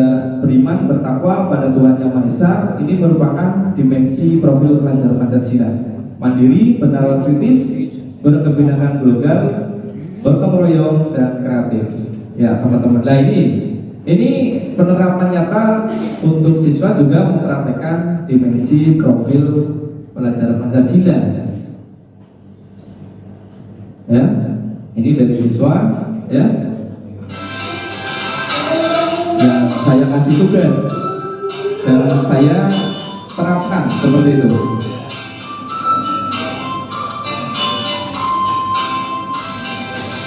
beriman, bertakwa pada Tuhan Yang Maha Esa. Ini merupakan dimensi profil pelajar Pancasila. Mandiri, bernalar kritis, berkebinekaan global, gotong royong, dan kreatif. Ya, teman-teman. Nah, ini penerapan nyata untuk siswa juga mempraktekkan dimensi profil pelajar Pancasila. Ya, ini dari siswa, ya. Yang saya kasih tugas dan saya terapkan seperti itu.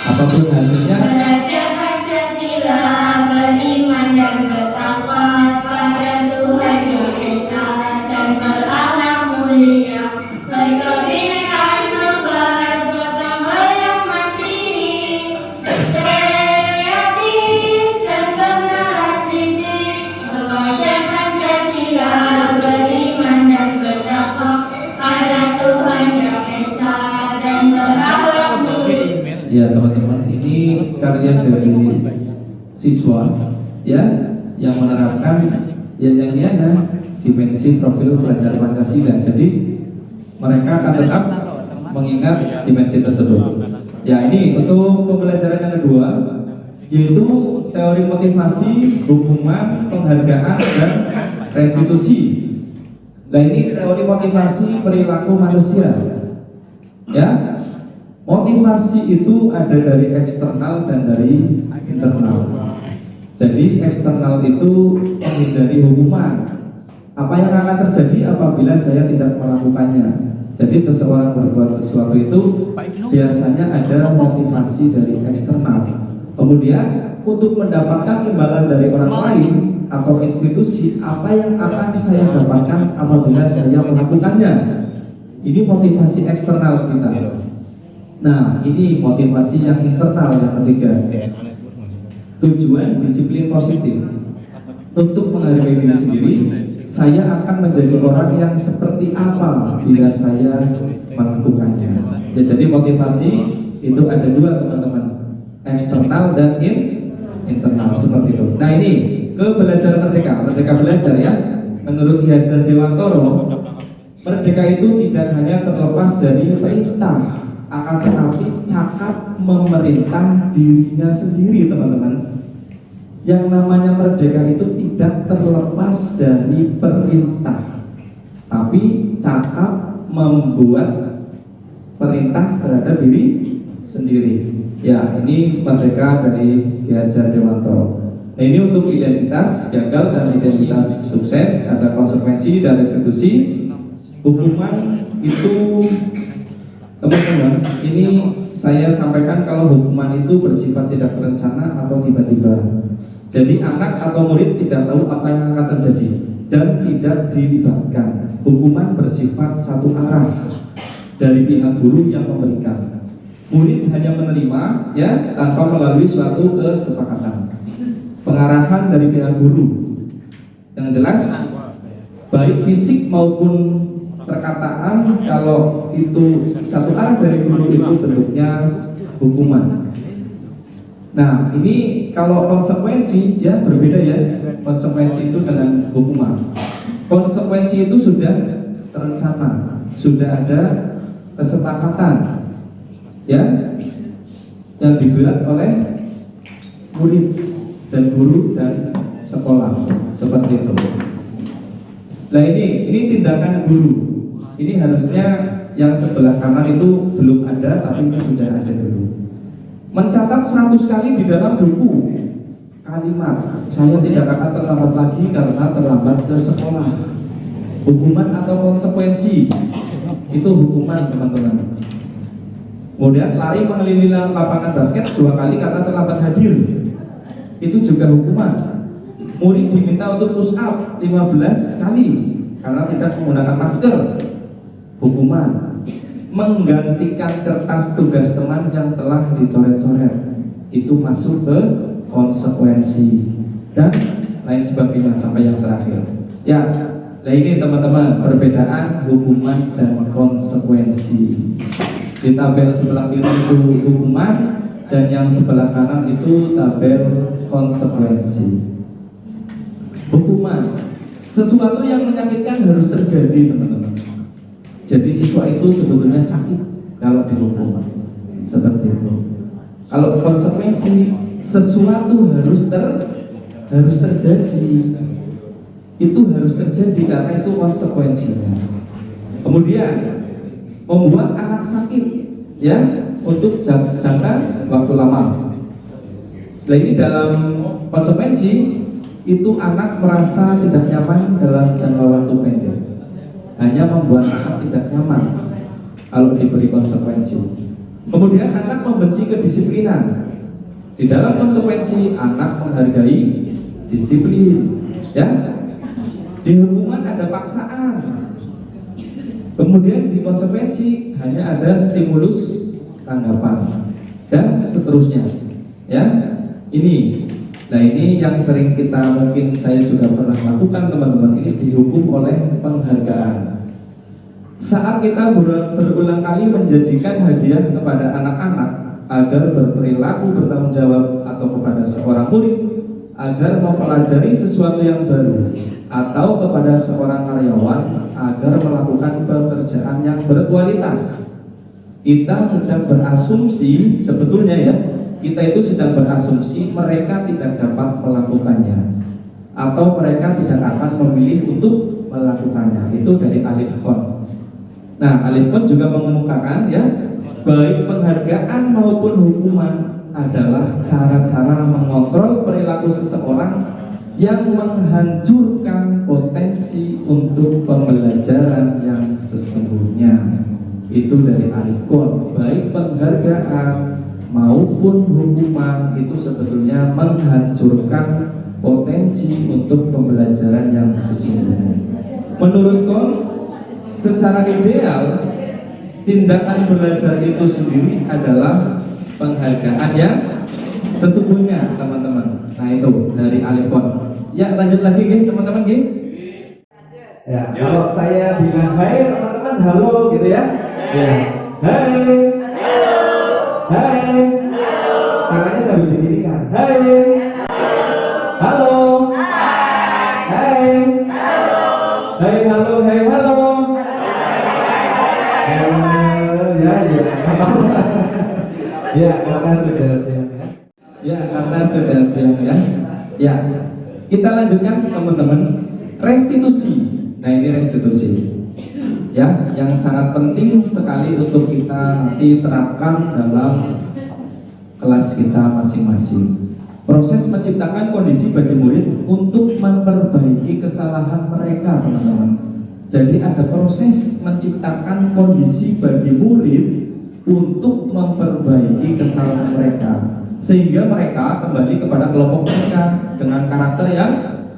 Apapun hasilnya. Beriman dan bertakwa pada Tuhan Yang Esa dan berakhlak mulia, berkebinekaan global, gotong royong mandiri, kreatif dan bernalar kritis, pelajar Pancasila, beriman dan bertakwa pada Tuhan Yang Esa dan berakhlak mulia. Ya, teman-teman, ini karya dari siswa, ya, yang menerapkan yang ada dimensi profil pelajar Pancasila. Jadi mereka akan tetap mengingat dimensi tersebut. Ya, ini untuk pembelajaran yang kedua, yaitu teori motivasi, hukuman, penghargaan, dan restitusi. Nah, ini teori motivasi perilaku manusia. Ya, motivasi itu ada dari eksternal dan dari internal. Jadi eksternal itu menghindari hukuman. Apa yang akan terjadi apabila saya tidak melakukannya? Jadi seseorang berbuat sesuatu itu biasanya ada motivasi dari eksternal. Kemudian untuk mendapatkan imbalan dari orang lain atau institusi, apa yang akan saya dapatkan apabila saya melakukannya? Ini motivasi eksternal kita. Nah, ini motivasi yang internal yang ketiga. Tujuan disiplin positif. Untuk menghargai diri sendiri, saya akan menjadi orang yang seperti apa bila saya melakukannya. Ya, jadi motivasi itu ada dua, teman-teman, eksternal dan internal, seperti itu. Nah, ini ke belajar merdeka belajar, ya. Menurut Ki Hajar Dewantoro, merdeka itu tidak hanya terlepas dari perintah, akan tetapi cakap memerintah dirinya sendiri, teman-teman. Yang namanya merdeka itu tidak terlepas dari perintah, tapi cakap membuat perintah terhadap diri sendiri. Ya, ini merdeka dari Ki Hajar Dewantoro. Nah, ini untuk identitas gagal dan identitas sukses, ada konsekuensi dan restitusi. Hukuman itu, teman-teman, ini saya sampaikan kalau hukuman itu bersifat tidak berencana atau tiba-tiba. Jadi anak atau murid tidak tahu apa yang akan terjadi dan tidak dilibatkan. Hukuman bersifat satu arah dari pihak guru yang memberikan. Murid hanya menerima, ya, tanpa melalui suatu kesepakatan. Pengarahan dari pihak guru. Yang jelas, baik fisik maupun perkataan, kalau itu satu arah dari guru itu bentuknya hukuman. Nah, ini kalau konsekuensi, ya, berbeda, ya. Konsekuensi itu dengan hukuman. Konsekuensi itu sudah terencana, sudah ada kesepakatan ya yang dibuat oleh murid dan guru dan sekolah seperti itu. Nah ini tindakan guru. Ini harusnya yang sebelah kanan itu belum ada, tapi ini sudah ada dulu. Mencatat 100 kali di dalam buku kalimat, saya tidak akan terlambat lagi karena terlambat ke sekolah. Hukuman atau konsekuensi itu hukuman, teman-teman. Kemudian lari mengelilingi lapangan basket 2 kali karena terlambat hadir, itu juga hukuman. Murid diminta untuk push up 15 kali karena tidak menggunakan masker, hukuman. Menggantikan kertas tugas teman yang telah dicoret-coret, itu masuk ke konsekuensi dan lain sebagainya sampai yang terakhir. Ya, nah ini teman-teman perbedaan hukuman dan konsekuensi. Di tabel sebelah kiri itu hukuman dan yang sebelah kanan itu tabel konsekuensi. Hukuman, sesuatu yang menyakitkan harus terjadi, teman-teman. Jadi siswa itu sebetulnya sakit kalau dihukum seperti itu. Kalau konsekuensi, sesuatu harus terjadi. Itu harus terjadi karena itu konsekuensinya. Kemudian membuat anak sakit ya untuk jangka waktu lama. Nah ini dalam konsekuensi itu anak merasa tidak nyaman dalam jangka waktu pendek. Hanya membuat anak tidak nyaman kalau diberi konsekuensi. Kemudian anak membenci kedisiplinan. Di dalam konsekuensi anak menghargai disiplin, ya. Di hukuman ada paksaan. Kemudian di konsekuensi hanya ada stimulus tanggapan dan seterusnya, ya. Ini, nah ini yang sering kita mungkin saya juga pernah lakukan, teman-teman. Ini dihukum oleh penghargaan. Saat kita berulang kali menjanjikan hadiah kepada anak-anak agar berperilaku bertanggung jawab atau kepada seorang murid agar mempelajari sesuatu yang baru atau kepada seorang karyawan agar melakukan pekerjaan yang berkualitas, kita sedang berasumsi sebetulnya ya, kita itu sedang berasumsi mereka tidak dapat melakukannya atau mereka tidak akan memilih untuk melakukannya. Itu dari alif kon. Nah, alif kon juga mengemukakan ya, baik penghargaan maupun hukuman adalah cara-cara mengontrol perilaku seseorang yang menghancurkan potensi untuk pembelajaran yang sesungguhnya. Itu dari alif kon. Baik penghargaan maupun hukuman itu sebetulnya menghancurkan potensi untuk pembelajaran yang sesungguhnya. Menurut kon, secara ideal tindakan belajar itu sendiri adalah penghargaan yang sesungguhnya, teman-teman. Nah itu dari alif kon. Ya lanjut lagi nih teman-teman nih. Ya kalau saya bilang hai teman-teman halo gitu ya. Ya hai. Hai. Tangannya sambil didirikan. Hai. Halo. Hai. Hai halo, hai halo. Ya, karena sudah siap ya. Ya, karena sudah siap ya. Ya, kita lanjutkan teman-teman. Restitusi. Nah ini restitusi. Ya, yang sangat penting sekali untuk kita nanti terapkan dalam kelas kita masing-masing. Proses menciptakan kondisi bagi murid untuk memperbaiki kesalahan mereka, teman-teman. Jadi ada proses menciptakan kondisi bagi murid untuk memperbaiki kesalahan mereka sehingga mereka kembali kepada kelompok mereka dengan karakter yang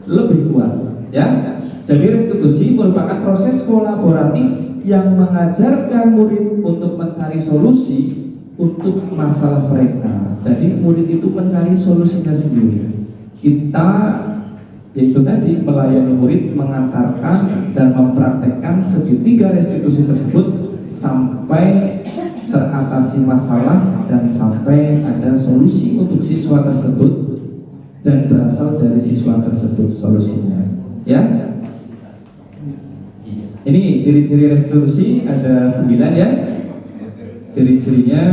lebih kuat, ya. Jadi restitusi merupakan proses kolaboratif yang mengajarkan murid untuk mencari solusi untuk masalah mereka. Jadi murid itu mencari solusinya sendiri. Kita yaitu tadi melayani murid, mengantarkan dan mempraktekkan segitiga restitusi tersebut sampai teratasi masalah dan sampai ada solusi untuk siswa tersebut dan berasal dari siswa tersebut solusinya, ya. Ini ciri-ciri restitusi ada 9 ya. Ciri-cirinya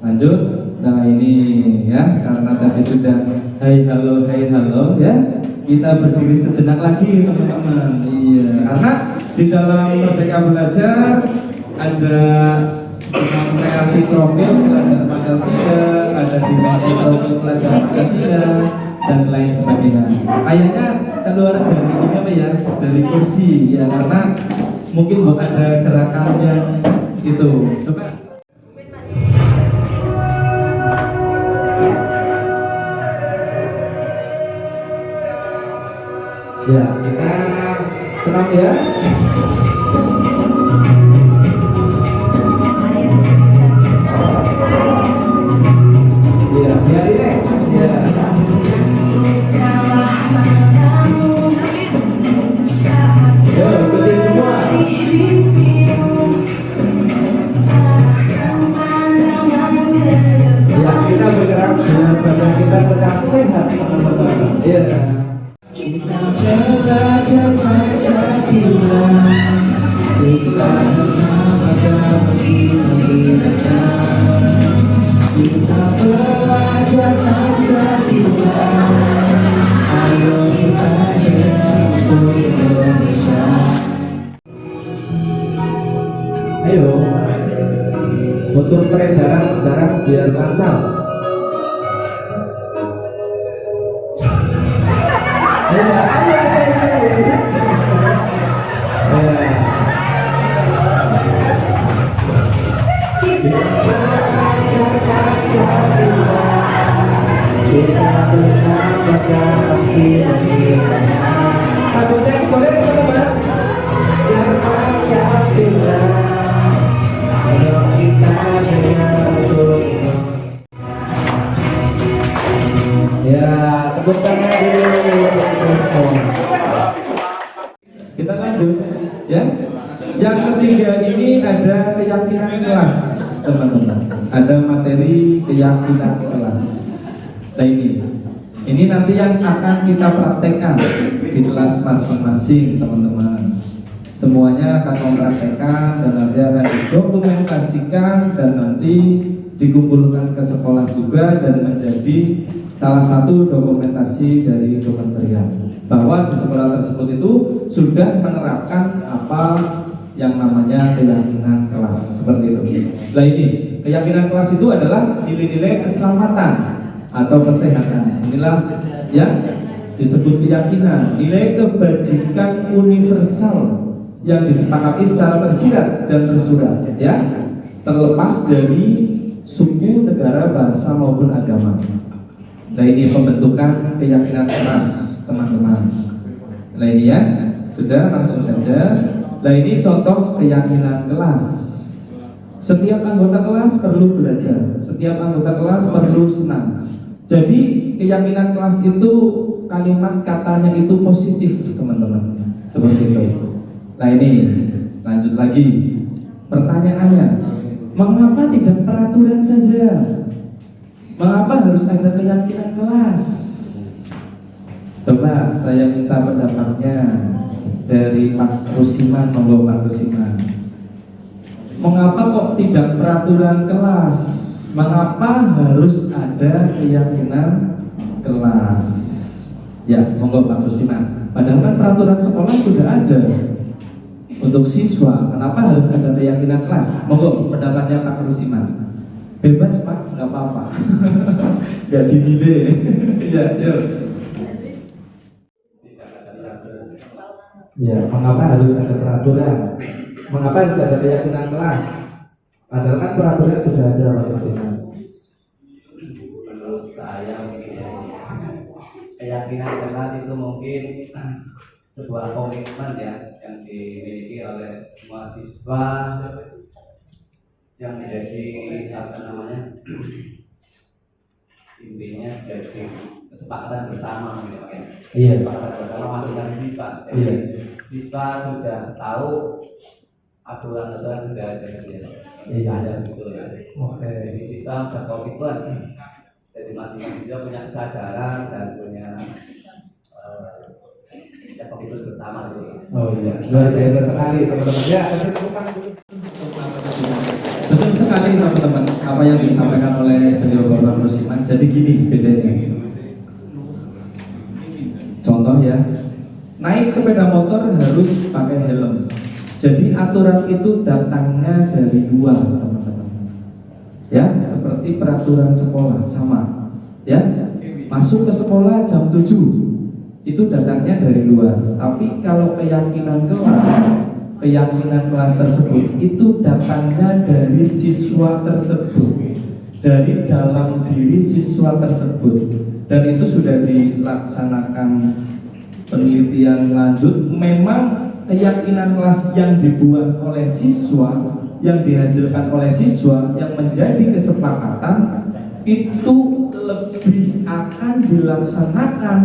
lanjut. Nah ini ya, karena tadi sudah hai halo ya, kita berdiri sejenak lagi teman-teman. Iya, karena di dalam Merdeka Belajar ada kreasi profil pelajar Pancasila, ada dimensi profil pelajar Pancasila dan lain sebagainya. Kayaknya keluar dari ini apa ya, dari kursi ya, karena mungkin ada gerakan yang itu. Coba. Ya, kita senam ya. Ya, biar relax. Ya. Yo, ikutin semua. Ya, kita bergerak dengan badan kita tetap sehat, teman-teman. Ya. Kita belajar Pancasila, itulah Pancasila. Kita belajar Pancasila, ayo kita jadi Indonesia. Ayo, untuk peredaran darah biar lancar. Ya, tepuk tangan dulu. Kita lanjut ya. Yang ketiga ini ada keyakinan kelas, teman-teman. Ada materi keyakinan kelas. Nah ini nanti yang akan kita praktekkan di kelas masing-masing, teman-teman. Semuanya akan mempraktekkan dan nanti akan didokumentasikan dan nanti dikumpulkan ke sekolah juga dan menjadi salah satu dokumentasi dari kementerian bahwa di sekolah tersebut itu sudah menerapkan apa yang namanya keyakinan kelas, seperti itu. Nah ini keyakinan kelas itu adalah nilai-nilai keselamatan atau kesehatan. Inilah yang disebut keyakinan, nilai kebajikan universal yang disepakati secara tersirat dan tersurat, ya, terlepas dari suku, negara, bahasa maupun agama. Nah ini pembentukan keyakinan kelas, teman-teman. Nah ini ya, sudah langsung saja. Nah ini contoh keyakinan kelas. Setiap anggota kelas perlu belajar, setiap anggota kelas perlu senang. Jadi keyakinan kelas itu kalimat katanya itu positif, teman-teman. Seperti itu. Nah ini lanjut lagi. Pertanyaannya, mengapa tidak peraturan saja? Mengapa harus ada keyakinan kelas? Coba saya minta pendapatnya dari Pak Rusiman, monggo Pak Rusiman. Mengapa kok tidak peraturan kelas? Mengapa harus ada keyakinan kelas? Ya, monggo Pak Rusiman. Padahal kan peraturan sekolah sudah ada untuk siswa. Kenapa harus ada keyakinan kelas? Monggo pendapatnya Pak Rusiman. Bebas Pak, nggak apa-apa. Nggak dinilai. Ya, yuk. Ya, mengapa harus ada peraturan? Mengapa harus ada keyakinan kelas? Padahal kan peraturan sudah ada, Pak Rusiman. Menurut saya keyakinan kelas itu mungkin sebuah komitmen ya yang dimiliki oleh semua siswa yang menjadi apa namanya, intinya jadi kesepakatan bersama gitu ya. Iya. Kesepakatan bersama masuk dari siswa. Jadi iya. Siswa sudah tahu aturan-aturan sudah ada ya. Iya. Ada gitu ya. Oke. Jadi siswa berkomitmen. Jadi masing-masing siswa punya kesadaran dan punya komitmen bersama gitu. Oh iya, luar biasa sekali teman-teman. Ya, betul sekali teman-teman apa yang disampaikan oleh beliau Bapak Rosiman. Jadi gini bedanya. Contoh ya, naik sepeda motor harus pakai helm. Jadi aturan itu datangnya dari luar teman-teman. Ya, seperti peraturan sekolah sama. Ya, masuk ke sekolah jam 7 itu datangnya dari luar. Tapi kalau keyakinan kelas tersebut itu datangnya dari siswa tersebut, dari dalam diri siswa tersebut, dan itu sudah dilaksanakan penelitian lanjut. Memang keyakinan kelas yang dibuat oleh siswa, yang dihasilkan oleh siswa, yang menjadi kesepakatan itu lebih akan dilaksanakan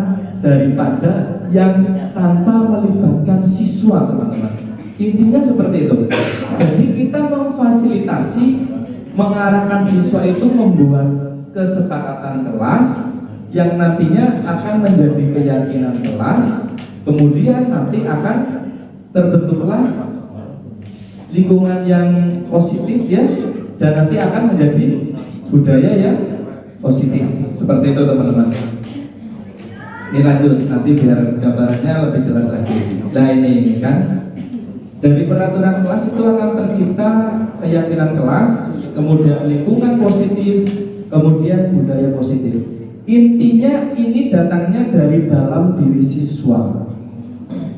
daripada yang tanpa melibatkan siswa, teman-teman. Intinya seperti itu. Jadi kita memfasilitasi, mengarahkan siswa itu membuat kesepakatan kelas yang nantinya akan menjadi keyakinan kelas, kemudian nanti akan terbentuklah lingkungan yang positif ya, dan nanti akan menjadi budaya yang positif. Seperti itu teman-teman. Ini lanjut, nanti biar gambarannya lebih jelas lagi. Nah ini kan, dari peraturan kelas itu akan tercipta keyakinan kelas, kemudian lingkungan positif, kemudian budaya positif. Intinya ini datangnya dari dalam diri siswa.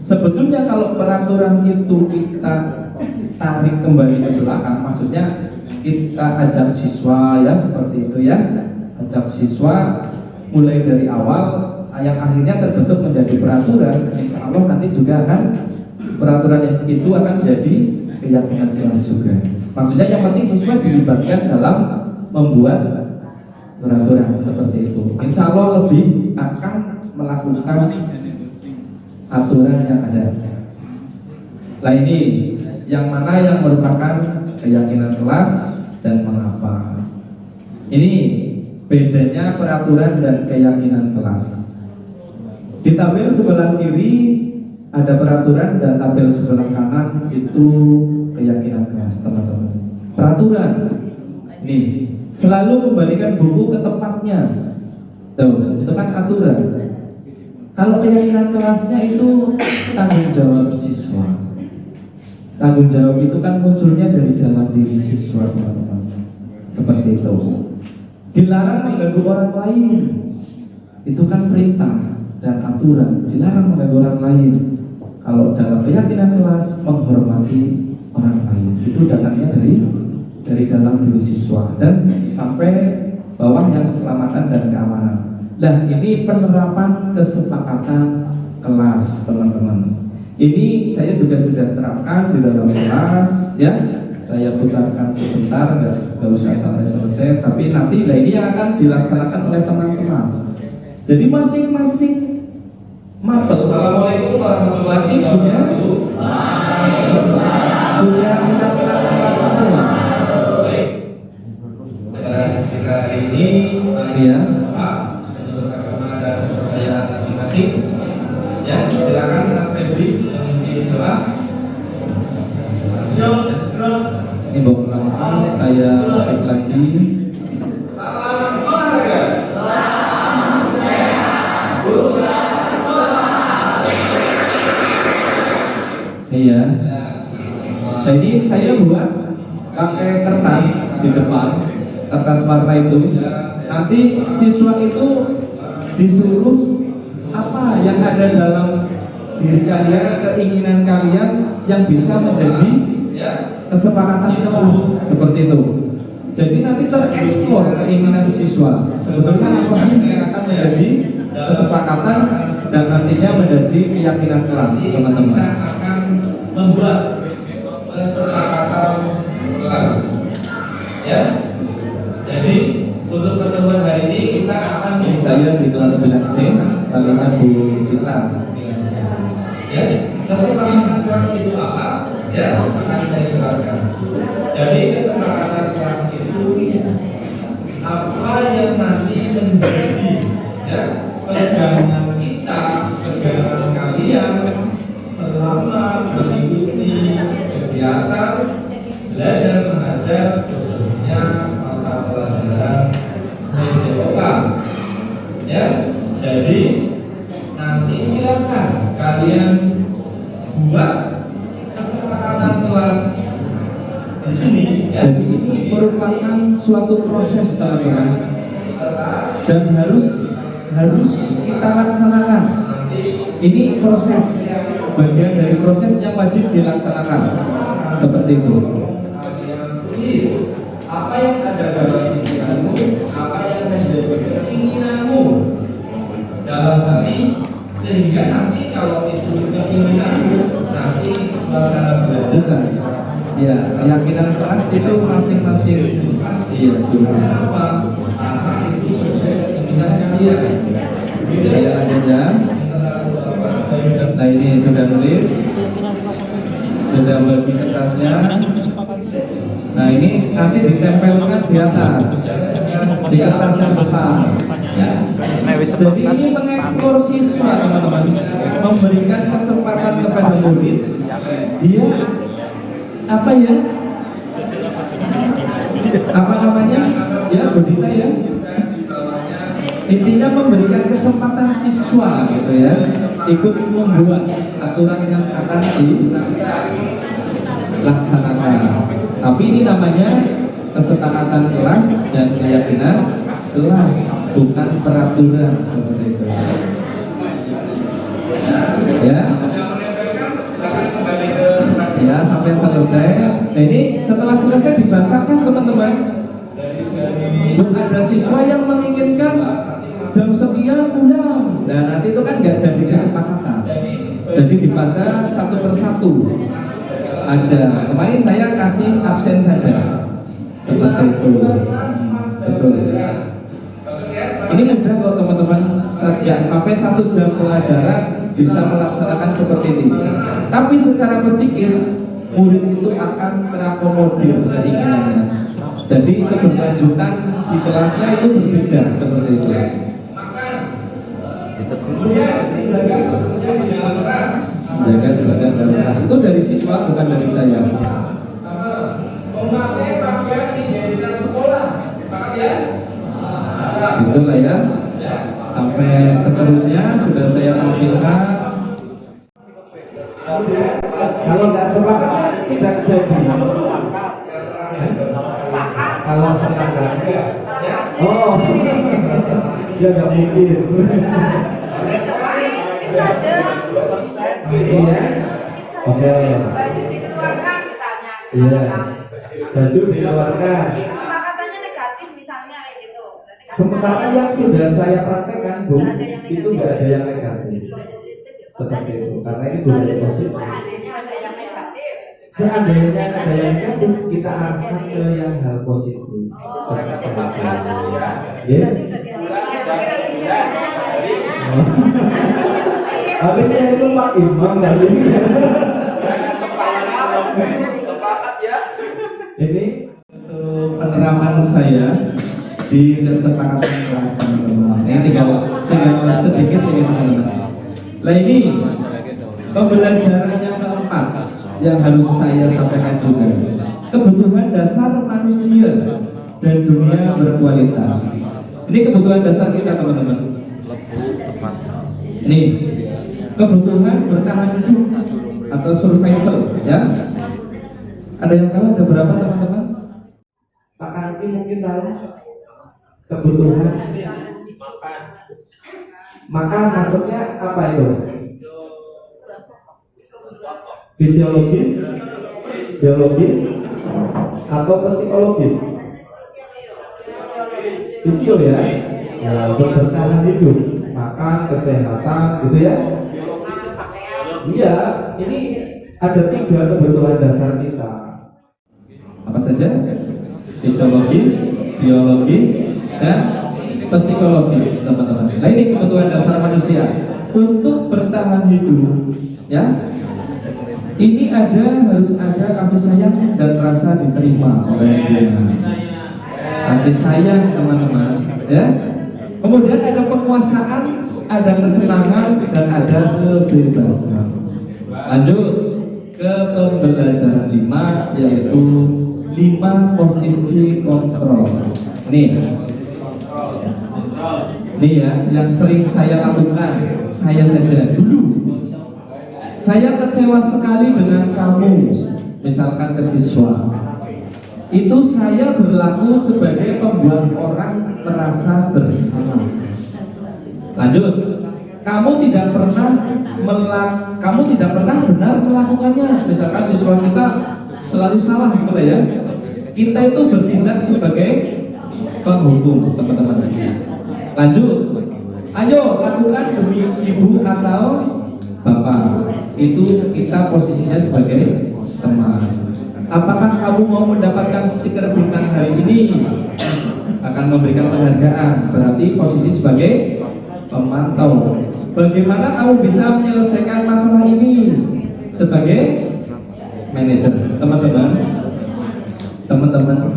Sebetulnya kalau peraturan itu kita tarik kembali ke belakang, maksudnya kita ajak siswa ya seperti itu ya, ajak siswa mulai dari awal, yang akhirnya terbentuk menjadi peraturan. Insya Allah nanti juga akan peraturan itu akan jadi keyakinan kelas juga. Maksudnya yang penting siswa dilibatkan dalam membuat peraturan seperti itu. Insya Allah lebih akan melakukan aturan yang ada. Nah ini yang mana yang merupakan keyakinan kelas dan mengapa. Ini bedanya peraturan dan keyakinan kelas. Di tabel sebelah kiri ada peraturan dan tabel sebelah kanan itu keyakinan kelas, teman-teman. Peraturan nih selalu kembalikan buku ke tempatnya. Tuh, itu kan aturan. Kalau keyakinan kelasnya itu tanggung jawab siswa. Tanggung jawab itu kan munculnya dari dalam diri siswa, teman-teman. Seperti itu. Dilarang mengganggu orang lain. Itu kan perintah dan aturan. Dilarang mengganggu orang lain. Kalau dalam keyakinan kelas menghormati orang lain, itu datangnya dari dalam diri siswa dan sampai bawah yang keselamatan dan keamanan. Nah ini penerapan kesepakatan kelas, teman-teman. Ini saya juga sudah terapkan di dalam kelas ya. Saya putarkan sebentar, nggak usah sampai selesai. Tapi nanti ini yang akan dilaksanakan oleh teman-teman. Jadi masing-masing mapel. Assalamualaikum warahmatullahi wabarakatuh. Punya undang-undang kelas semua. Baik. Kita hari ini ya. Masing-masing ya, silakan Mas Febri memimpin doa. Ini bapak saya cek lagi. Salam olahraga. Salam sehat. Iya. Jadi saya buat pakai kertas di depan, kertas warna itu. Nanti siswa itu disuruh apa yang ada dalam diri kalian, keinginan kalian yang bisa menjadi kesepakatan kelas seperti itu. Jadi nanti tereksplor keinginan siswa. Sebetulnya apa sih yang akan menjadi kesepakatan dan nantinya menjadi keyakinan kelas, teman-teman. Akan membuat kesepakatan kelas. Ya. Jadi untuk pertemuan hari ini kita akan saya di kelas 9C, bagaimana Bu Dita. Ya, kesepakatan kelas itu apa? Ya, akan saya jelaskan. Jadi kesepakatan kelas itu apa yang nanti menjadi ya pegangan kita, pegangan kalian pengalaman mengikuti kegiatan belajar mengajar khususnya mata pelajaran PJOK. Ya, jadi nanti silakan kalian buat kesepakatan kelas di sini. Ya. Jadi ini merupakan suatu proses teman-teman dan harus kita laksanakan. Ini proses, bagian dari proses yang wajib dilaksanakan seperti itu. Tulis apa yang ada dalam pikiranmu, apa yang menjadi keinginanmu dalam hati, sehingga nanti kalau itu keinginanmu, nanti suasana belajar. Ya, keyakinan kelas itu masing-masing. Iya, apa? Itu sesuai keinginan kalian. Ya, ada. Nah, ini sudah tulis, sudah bagi kertasnya. Nah, ini nanti ditempelkan di atas, di atas yang besar. Ya. Jadi ini mengeksplor siswa teman-teman, memberikan kesempatan kepada murid. Dia apa ya? Apa namanya? Ya, Budita ya. Intinya memberikan kesempatan siswa gitu ya, ikut membuat aturan yang akan dilaksanakan. Tapi ini namanya kesepakatan kelas dan keyakinan kelas, bukan peraturan seperti itu. Ya, ya sampai selesai. Nah, ini setelah selesai dibacakan teman-teman. Ada siswa yang menginginkan jam sekian pulang. Nah, nanti itu kan nggak jadi kesepakatan. Jadi dibaca satu persatu. Ada. Kemarin saya kasih absen saja. Seperti itu. Betul. Ini mudah kok teman-teman. Ya, sampai 1 jam pelajaran bisa melaksanakan seperti ini. Tapi secara psikis murid itu akan terakomodir keinginannya. Jadi keberlanjutan di kelasnya itu berbeda seperti itu. Jaga dosen dan kelas itu dari siswa, bukan dari saya. Memakai pakaian identitas sekolah, ya. Itulah ya. Sampai seterusnya sudah saya tampilkan. Kalau nggak sepakat tidak jadi. Kalau sepakat, oh, ya nggak mungkin. Iya, oke. Baju dikeluarkan misalnya. Iya, baju dikeluarkan. Kesepakatannya negatif misalnya kayak gitu. Sementara yang sudah saya praktekkan, Bu, itu nggak ada yang negatif. Seperti itu, karena ini budaya positif. Seandainya ada yang negatif, kita arahkan ke yang hal positif. Ya. Akhirnya itu Pak Imam dari ini. Sepakat ya. Ini penerapan saya di kesepakatan kelas teman-teman. Ini tinggal sedikit ini teman-teman. Nah, ini pembelajaran yang keempat yang harus saya sampaikan juga. Kebutuhan dasar manusia dan dunia berkualitas. Ini kebutuhan dasar kita teman-teman. Ini kebutuhan bertahan hidup atau survival, ya. Ada yang tahu ada berapa teman-teman? Pak Kanti mungkin tahu kebutuhan makan maksudnya apa itu? Fisiologis, biologis, atau psikologis? Fisio ya, untuk bertahan hidup, makan, kesehatan, gitu ya. Iya, ini ada 3 kebutuhan dasar kita. Apa saja? Fisiologis, biologis, dan psikologis, teman-teman. Nah, ini kebutuhan dasar manusia untuk bertahan hidup, ya. Ini harus ada kasih sayang dan rasa diterima oleh lingkungan. Kasih sayang teman-teman, ya. Kemudian ada penguasaan, ada kesenangan, dan ada kebebasan. Lanjut ke pembelajaran 5, yaitu 5 posisi kontrol. Nih ya, yang sering saya lakukan, saya saja dulu. Saya kecewa sekali dengan kamu, misalkan ke siswa. Itu saya berlaku sebagai pembuat orang merasa bersalah. Lanjut, kamu tidak pernah benar melakukannya. Misalkan siswa kita selalu salah, gitu ya. Kita itu bertindak sebagai penghukum, teman-teman. Lanjut, ayo lakukan demi ibu atau bapak. Itu kita posisinya sebagai teman. Apakah kamu mau mendapatkan stiker bintang hari ini? Akan memberikan penghargaan, berarti posisi sebagai pemantau. Bagaimana kamu bisa menyelesaikan masalah ini? Sebagai manajer. Teman-teman,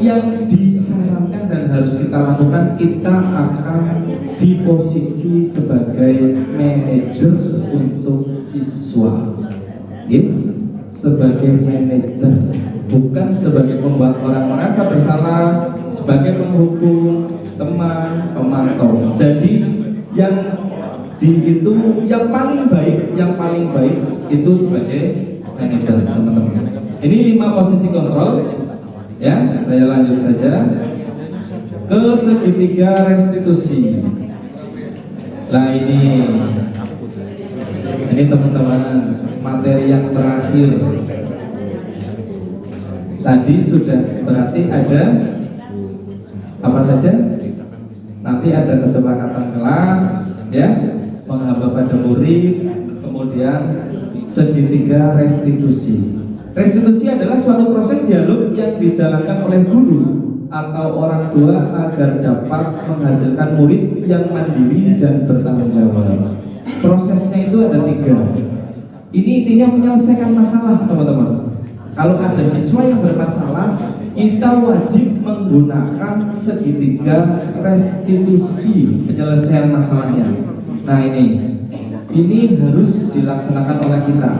yang disarankan dan harus kita lakukan, kita akan di posisi sebagai manajer untuk siswa, gitu? Sebagai manajer, bukan sebagai pembuat orang merasa bersalah, sebagai penghukum, teman, pemantau. Jadi yang paling baik itu sebagai manajer, teman-teman. Ini 5 posisi kontrol. Ya, saya lanjut saja ke segitiga restitusi. Nah ini teman-teman, materi yang terakhir. Tadi sudah berarti ada apa saja? Nanti ada kesepakatan kelas, ya, menghamba pada murid, kemudian segitiga restitusi. Restitusi adalah suatu proses dialog yang dijalankan oleh guru atau orang tua agar dapat menghasilkan murid yang mandiri dan bertanggung jawab. Prosesnya itu ada 3. Ini intinya menyelesaikan masalah, teman-teman. Kalau ada siswa yang bermasalah, kita wajib menggunakan segitiga restitusi penyelesaian masalahnya. Nah ini harus dilaksanakan oleh kita.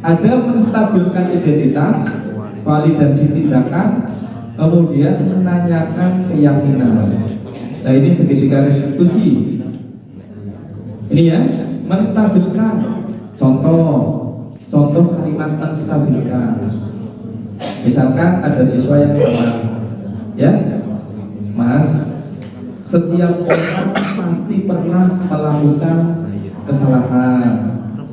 Ada menstabilkan identitas, validasi tindakan, kemudian menanyakan keyakinan. Nah ini segitiga restitusi. Ini ya, menstabilkan. Contoh kalimat menstabilkan. Misalkan ada siswa yang salah, ya, Mas, setiap orang pasti pernah melakukan kesalahan.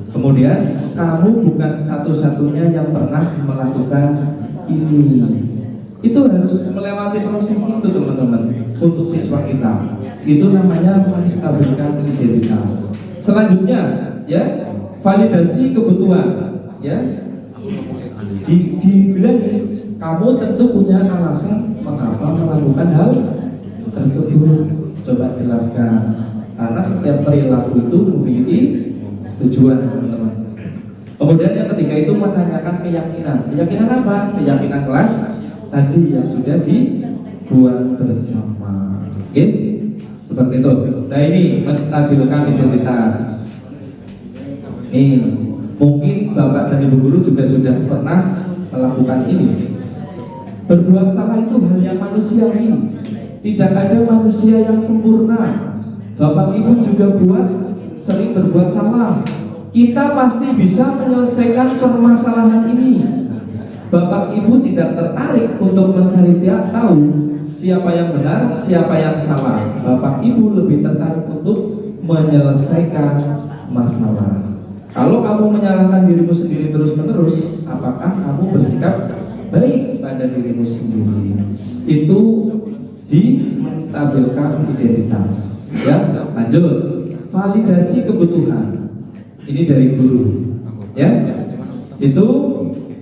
Kemudian kamu bukan satu-satunya yang pernah melakukan ini. Itu harus melewati proses itu, teman-teman. Untuk siswa kita, itu namanya menstabilkan identitas. Selanjutnya, ya, validasi kebutuhan, ya. Dibilang kamu tentu punya alasan mengapa melakukan hal tersebut. Coba jelaskan. Karena setiap perilaku itu memiliki tujuan, teman-teman. Kemudian yang ketiga itu menanyakan keyakinan. Keyakinan apa? Keyakinan kelas tadi yang sudah dibuat bersama. Oke? Seperti itu. Nah ini menstabilkan identitas. Nih, mungkin Bapak dan Ibu guru juga sudah pernah melakukan ini. Berbuat salah itu hal yang manusiawi. Tidak ada manusia yang sempurna. Bapak Ibu juga sering berbuat salah. Kita pasti bisa menyelesaikan permasalahan ini. Bapak Ibu tidak tertarik untuk mencari tahu siapa yang benar, siapa yang salah. Bapak Ibu lebih tertarik untuk menyelesaikan masalah. Kalau kamu menyalahkan dirimu sendiri terus-menerus, apakah kamu bersikap baik pada dirimu sendiri? Itu menstabilkan identitas. Ya, lanjut. Validasi kebutuhan. Ini dari guru. Ya, itu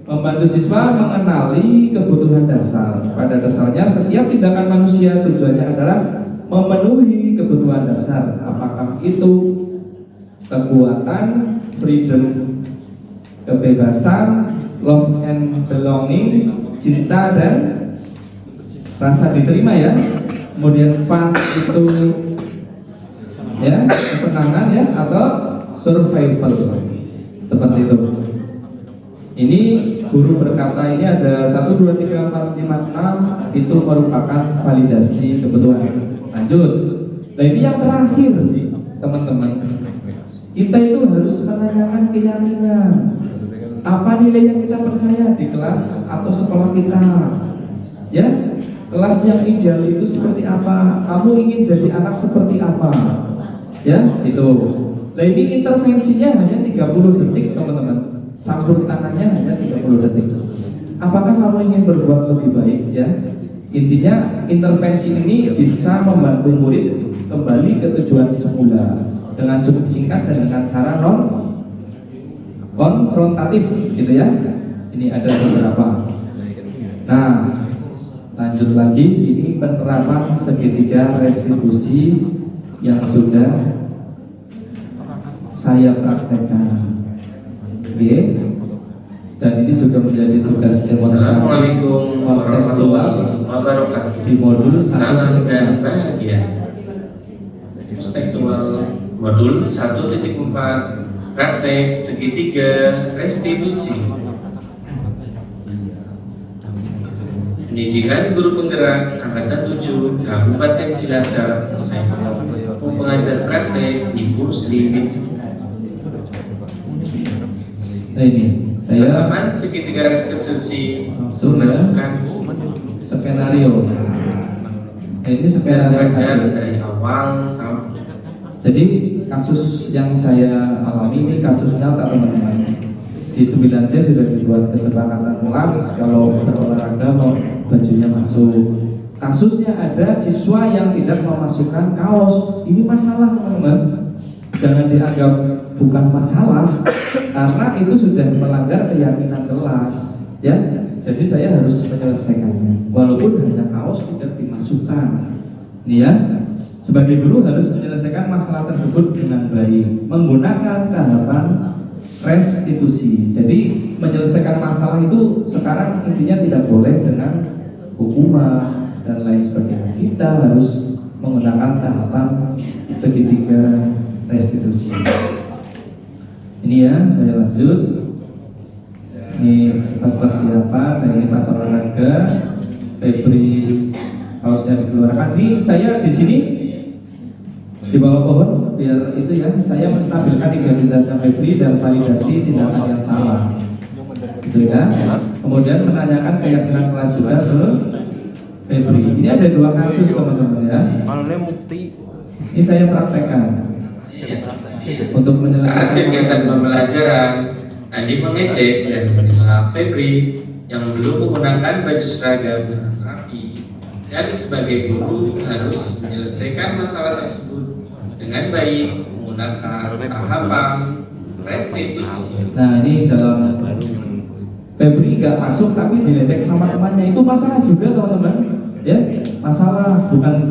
membantu siswa mengenali kebutuhan dasar. Pada dasarnya setiap tindakan manusia tujuannya adalah memenuhi kebutuhan dasar. Apakah itu kekuatan, freedom, kebebasan, love and belonging, cinta dan rasa diterima, ya. Kemudian fun itu, ya, kesenangan, ya, atau survival. Seperti itu. Ini guru berkata ini ada 1, 2, 3, 4, 5, 6 itu merupakan validasi kebutuhan. Lanjut. Nah ini yang terakhir teman-teman. Kita itu harus menanyakan keyakinan. Apa nilai yang kita percaya di kelas atau sekolah kita? Ya, kelas yang ideal itu seperti apa? Kamu ingin jadi anak seperti apa? Ya, itu. Nah ini intervensinya hanya 30 detik teman-teman. Campur tangannya hanya 30 detik. Apakah kamu ingin berbuat lebih baik? Ya, intinya intervensi ini bisa membantu murid kembali ke tujuan semula dengan cukup singkat dan dengan cara non konfrontatif, gitu ya. Ini ada beberapa. Nah, lanjut lagi. Ini penerapan segitiga restitusi yang sudah saya praktekkan. Oke. Dan ini juga menjadi tugas demonstrasi kontekstual di modul 1 dan bahagia. Kontekstual modul 1.4 praktek segitiga restitusi. Pendidikan guru penggerak angkatan 7 Kabupaten Cilacap. Saya pengajar praktek Ibu Sri. Nah ini saya penerapan segitiga restitusi memasukkan skenario. Nah, ini skenario kasus dari awal sampai. Jadi kasus yang saya alami ini kasus nyata teman-teman. Di 9C sudah dibuat kesepakatan kelas kalau berolahraga mau bajunya masuk. Kasusnya ada siswa yang tidak memasukkan kaos. Ini masalah teman-teman. Jangan dianggap bukan masalah karena itu sudah melanggar keyakinan kelas, ya. Jadi saya harus menyelesaikannya walaupun hanya kaos tidak dimasukkan. Nih ya, sebagai guru harus menyelesaikan masalah tersebut dengan baik menggunakan tahapan restitusi. Jadi menyelesaikan masalah itu sekarang intinya tidak boleh dengan hukuman dan lain sebagainya. Kita harus menggunakan tahapan segitiga restitusi. Ini ya, saya lanjut. Ini pas persiapan, nah ini pas olahraga, Febri kaosnya dikeluarkan. Ini saya di sini di bawah pohon biar itu ya, saya menstabilkan identitasnya Febri dan validasi tindakan yang salah. Gitu ya. Kemudian menanyakan keyakinan kelas juga ke Febri. Ini ada 2 kasus teman-teman ya. Ini saya praktekkan. Untuk menyelesaikan kegiatan pembelajaran, Andi mengejek dan menyela Febri yang belum menggunakan baju seragam dengan rapi, dan sebagai guru harus menyelesaikan masalah tersebut dengan baik menggunakan tahapan restitusi. Nah ini dalam Febri nggak masuk tapi diledek sama temannya, itu masalah juga teman-teman, ya masalah bukan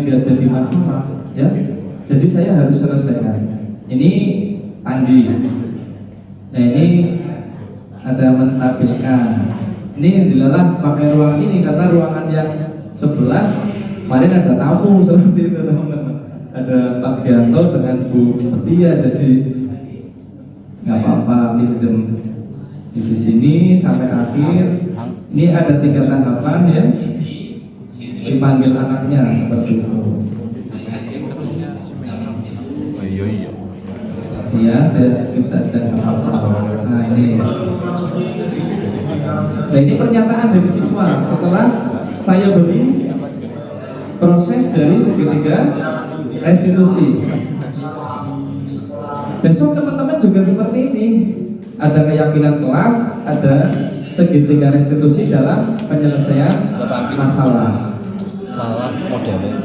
dia jadi masalah, ya. Jadi saya harus selesaikan. Ini Andi. Nah ini ada menstabilkan. Ini dilalah pakai ruangan ini karena ruangan yang sebelah kemarin ada tamu seperti itu teman-teman. Ada Pak Gianto dengan Bu Setia, jadi nggak apa-apa pinjem di sini sampai akhir. Ini ada 3 tahapan ya. Dipanggil anaknya seperti itu. Iya, saya skip saja. Nah ini pernyataan dari siswa setelah saya beri proses dari segitiga restitusi. Besok teman-teman juga seperti ini. Ada keyakinan kelas, ada segitiga restitusi dalam penyelesaian masalah. Salah modelnya.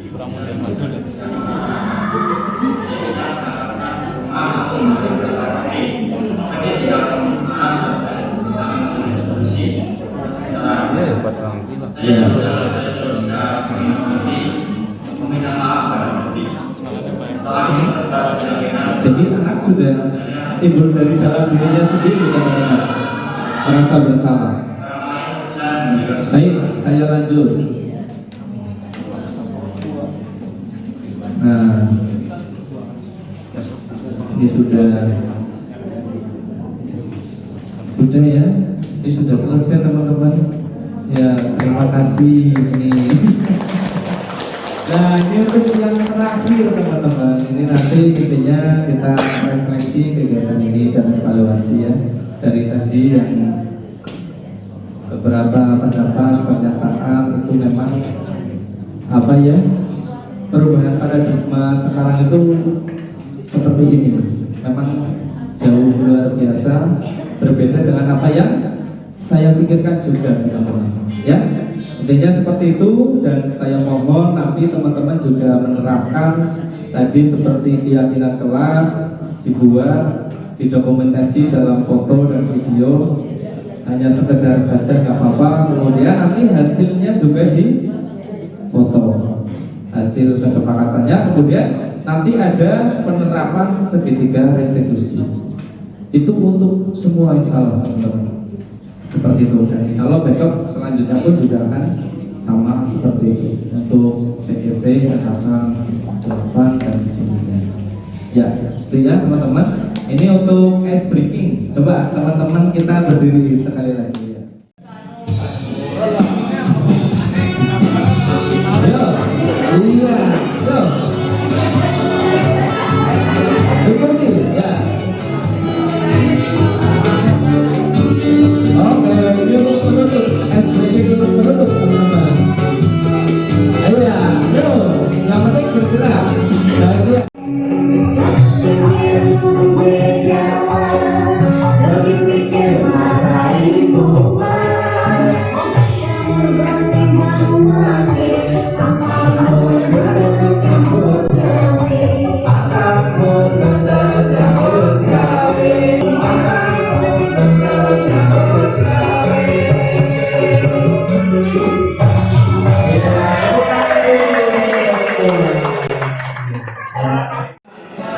Kurang model modul. Ya, buat orang gila. Ya. Jadi anak sudah timbul dari dalam dirinya sendiri teman-teman, merasa bersalah. Baik, saya lanjut. Nah, Ini sudah ya, ini sudah selesai teman-teman. Ya, terima kasih ini. Nah, ini untuk yang terakhir teman-teman. Ini nanti intinya kita refleksi kegiatan ini dan evaluasi ya. Dari tadi yang beberapa pendapat pernyataan itu memang apa ya, perubahan paradigma sekarang itu seperti ini. Memang jauh luar biasa, berbeda dengan apa yang saya pikirkan juga teman-teman. Ya, intinya seperti itu, dan saya mohon nanti teman-teman juga menerapkan tadi seperti keyakinan kelas dibuat, didokumentasi dalam foto dan video, hanya sekedar saja nggak apa-apa. Kemudian nanti hasilnya juga di foto, hasil kesepakatannya. Kemudian nanti ada penerapan segitiga restitusi. Itu untuk semua insya Allah teman-teman. Seperti itu, dan insya Allah besok selanjutnya pun juga akan sama seperti itu untuk CGP, angkatan 8 dan sebagainya. Ya, itu ya teman-teman. Ini untuk ice breaking. Coba teman-teman kita berdiri sekali lagi ya. Ayo, iya, yo. Berdiri, ya. Oke, yuk menutup, ice breaking dulu menutup teman-teman. Ayo ya, yuk, yang penting bergerak. Bahagia.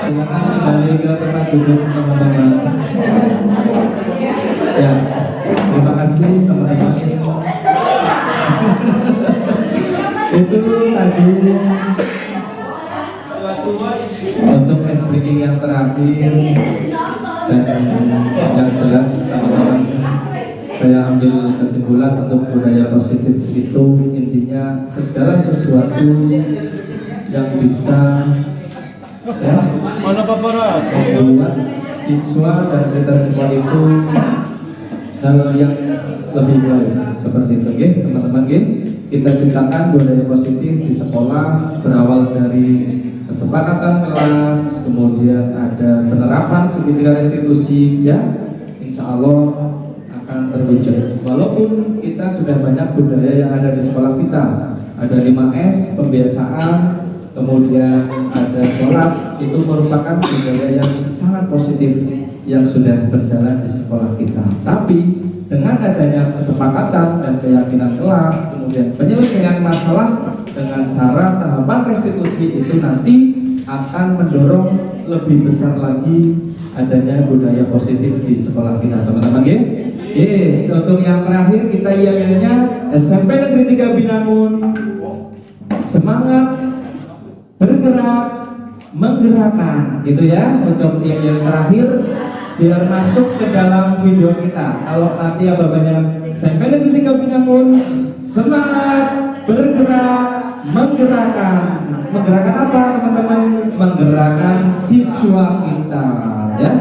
Kembali ke tempat duduk teman-teman. Ya, terima kasih teman-teman. Itu tadi untuk ice breaking yang terakhir, dan yang jelas teman-teman, saya ambil kesimpulan untuk budaya positif itu intinya segala sesuatu yang bisa ya membuat siswa dan kita semua itu hal yang lebih baik, seperti itu ya teman-teman ya. Kita ciptakan budaya positif di sekolah, berawal dari kesepakatan kelas, kemudian ada penerapan segitiga restitusi ya, insya Allah akan terwujud. Walaupun kita sudah banyak budaya yang ada di sekolah kita, ada 5S, pembiasaan, kemudian ada sholat, itu merupakan budaya yang sangat positif yang sudah berjalan di sekolah kita. Tapi dengan adanya kesepakatan dan keyakinan kelas, kemudian penyelesaian masalah dengan cara tahapan restitusi, itu nanti akan mendorong lebih besar lagi adanya budaya positif di sekolah kita teman-teman ya. Yes, untuk yang terakhir kita yel-yelnya SMP Negeri 3 Binangun, semangat bergerak menggerakkan gitu ya. Untuk yang terakhir biar masuk ke dalam video kita. Kalau nanti abang-abangnya SMP Negeri 3 Binangun, semangat bergerak menggerakkan. Menggerakkan apa teman-teman? Menggerakkan siswa kita ya,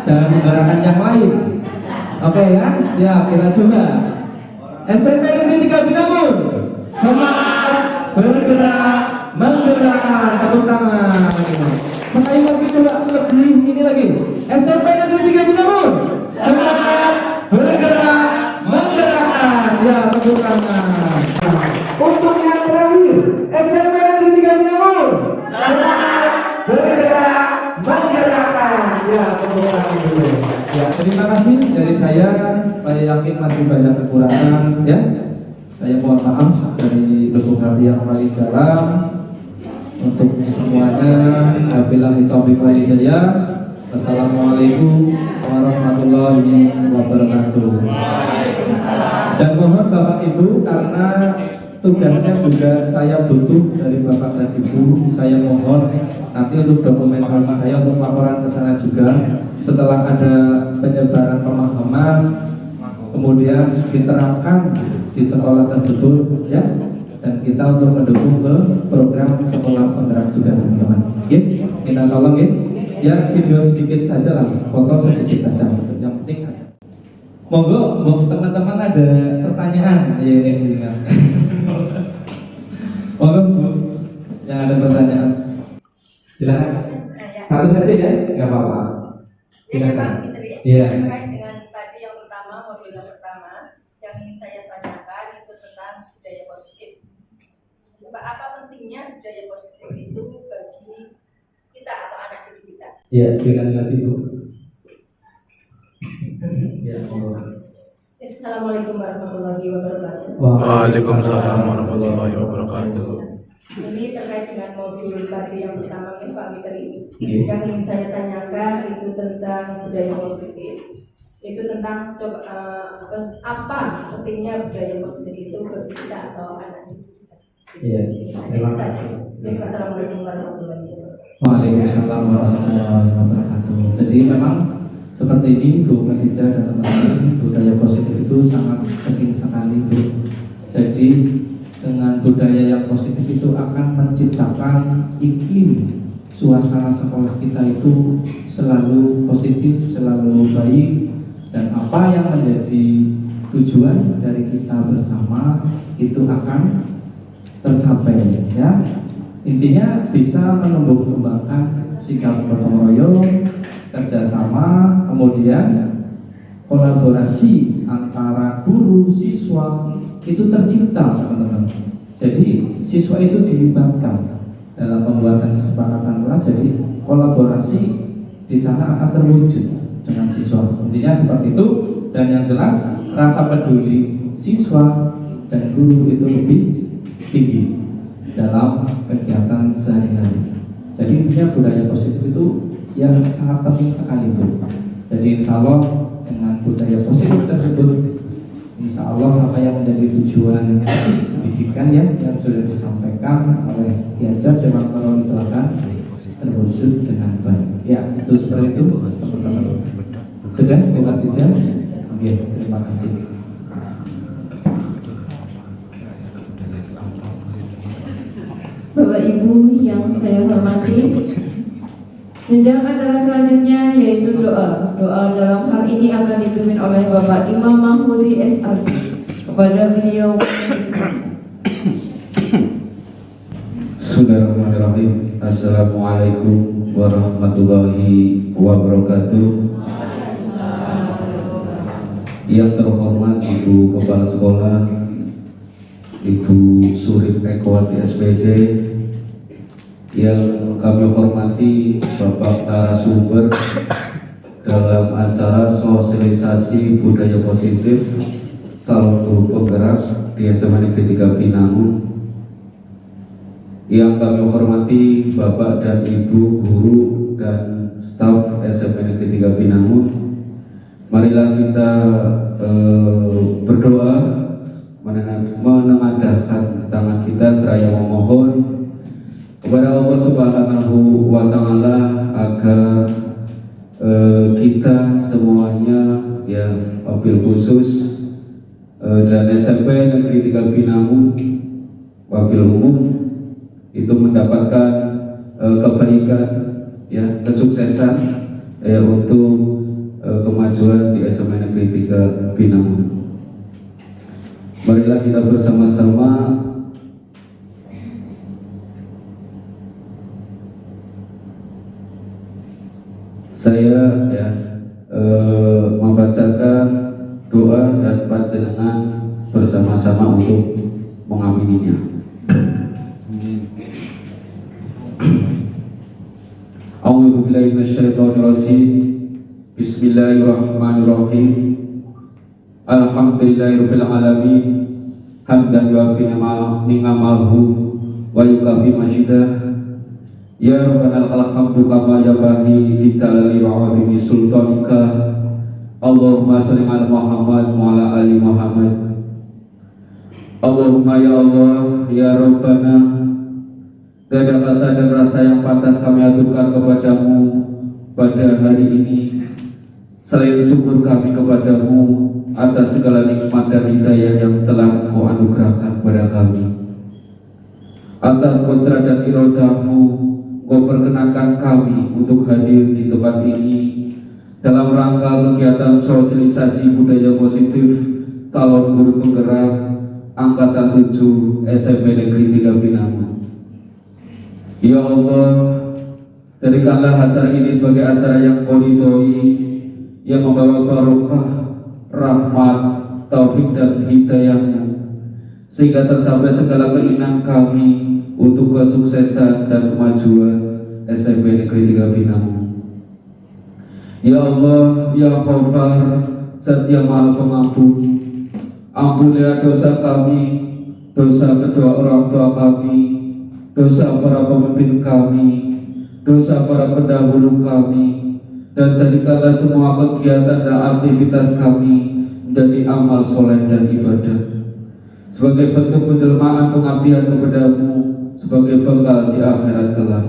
jangan menggerakkan yang lain. Oke ya, siap, kita coba. SMP Negeri 3 Binangun, semangat bergerak menggerakkan. Tepuk tangan. Sekali lagi coba lebih ini lagi. SMP Negeri 3 Binangun, semangat bergerak menggerakkan. Ya, tepuk tangan. Untuk yang terakhir, SMP Negeri 3 Binangun, semangat bergerak menggerakkan. Ya, tepuk tangan dulu. Ya, terima kasih dari saya yakin masih banyak kekurangan ya. Saya mohon maaf dari lubuk hati yang paling dalam untuk semuanya. Wabillahi taufiq wal hidayah. Assalamualaikum warahmatullahi wabarakatuh. Dan mohon Bapak Ibu, karena tugasnya juga saya butuh dari Bapak dan Ibu, saya mohon nanti untuk dokumentasi saya untuk laporan ke sana juga setelah ada penyebaran pemahaman kemudian diterapkan di sekolah tersebut ya, dan kita untuk mendukung ke program sekolah penggerak juga teman-teman. Oke, kita tolong ya video sedikit saja lah, foto sedikit saja, yang penting ada. Monggo teman-teman ada pertanyaan ya ini dengar. Monggo Bu, yang ada pertanyaan silakan. Satu saja ya, nggak apa-apa. Silakan. Iya. Terkait dengan tadi yang pertama, modul yang pertama, yang ingin saya tanyakan itu tentang budaya positif. Apa pentingnya budaya positif itu bagi kita atau anak didik kita? Iya, silakan Ibu. Ya, Assalamualaikum warahmatullahi wabarakatuh. Waalaikumsalam warahmatullahi wabarakatuh. Ini terkait dengan modul tadi yang pertama Pak Fitri. Yang ingin saya tanyakan itu tentang budaya positif. Itu tentang apa pentingnya budaya positif itu bagi kita atau anak didik kita. Iya, terima kasih. Assalamualaikum warahmatullahi wabarakatuh. Waalaikumsalam warahmatullahi wabarakatuh. Jadi memang seperti ini Bu Khadijah dan teman-teman, budaya positif itu sangat penting sekali Bu. Jadi dengan budaya yang positif itu akan menciptakan iklim suasana sekolah kita itu selalu positif, selalu baik, dan apa yang menjadi tujuan dari kita bersama itu akan tercapai ya. Intinya bisa menumbuh kembangkan sikap gotong royong, kerjasama, kemudian kolaborasi antara guru, siswa itu tercipta teman-teman. Jadi siswa itu dilibatkan dalam pembuatan kesepakatan kelas, jadi kolaborasi di sana akan terwujud dengan siswa. Intinya seperti itu, dan yang jelas rasa peduli siswa dan guru itu lebih tinggi dalam kegiatan sehari-hari. Jadi intinya budaya positif itu yang sangat penting sekali Bu. Jadi insya Allah dengan budaya positif tersebut, insya Allah apa yang menjadi tujuan pendidikan ya yang sudah disampaikan oleh Kiajar Dewan Koroni itu akan terwujud dengan baik. Ya itu seperti itu teman-teman. Sudah bukan Kiajar? Oke, terima kasih. Bapak Ibu yang saya hormati, jenjang acara selanjutnya yaitu doa. Doa dalam hal ini akan dipimpin oleh Bapak Imam Mahmudi SAG. Kepada beliau. Bismillahirrahmanirrahim. Assalamualaikum warahmatullahi wabarakatuh. Yang terhormat Ibu Kepala Sekolah, Ibu Surip Ekowati SPD, yang kami hormati Bapak narasumber dalam acara sosialisasi budaya positif tahun penggerak di SMA Negeri 3 Binangun, yang kami hormati Bapak dan Ibu guru dan staf SMA Negeri 3 Binangun. Marilah kita berdoa, menengadahkan tangan kita seraya memohon kepada Allah Subhanahu wa Ta'ala agar kita semuanya ya, wabil khusus dan SMP Negeri 3 Binangun wabil umum itu mendapatkan kebaikan ya, kesuksesan ya, untuk kemajuan di SMA Negeri 3 Binangun. Marilah kita bersama-sama saya ya membacakan doa dan panjenengan bersama-sama untuk mengamininya. A'udzubillahi minasyaitonirrajim. Bismillahirrahmanirrahim. Alhamdulillahirabbil alamin. Hamdan yuafi ni'amahu wa yukafi masyidah. Ya Rabbana alhamdu kama yabahi fi jalali wa 'azimi sultanika. Allahumma shalli ala Muhammad wa ala ali Muhammad. Allahumma ya Allah ya Rabbana, tidak ada kata dan rasa yang pantas kami aturkan kepadamu pada hari ini, selain syukur kami kepadamu atas segala nikmat dan hidayah yang telah Engkau anugerahkan kepada kami. Atas kodrat dan irodahmu, Engkau perkenankan kami untuk hadir di tempat ini dalam rangka kegiatan sosialisasi budaya positif calon guru penggerak Angkatan 7 SMP Negeri 3 Binangun. Ya Allah, jadikanlah acara ini sebagai acara yang Kau ridhoi, yang membawa barokah, rahmat, taufik dan hidayah-Mu, sehingga tercapai segala keinginan kami untuk kesuksesan dan kemajuan SMP Negeri 3 Binangun. Ya Allah, Ya Ghafar, Zat yang Maha Pengampun, ampunilah dosa kami, dosa kedua orang tua kami, dosa para pemimpin kami, dosa para pendahulu kami, dan jadikanlah semua kegiatan dan aktivitas kami menjadi amal soleh dan ibadah, sebagai bentuk penjelmaan pengabdian kepadamu, sebagai bekal di akhirat kelak.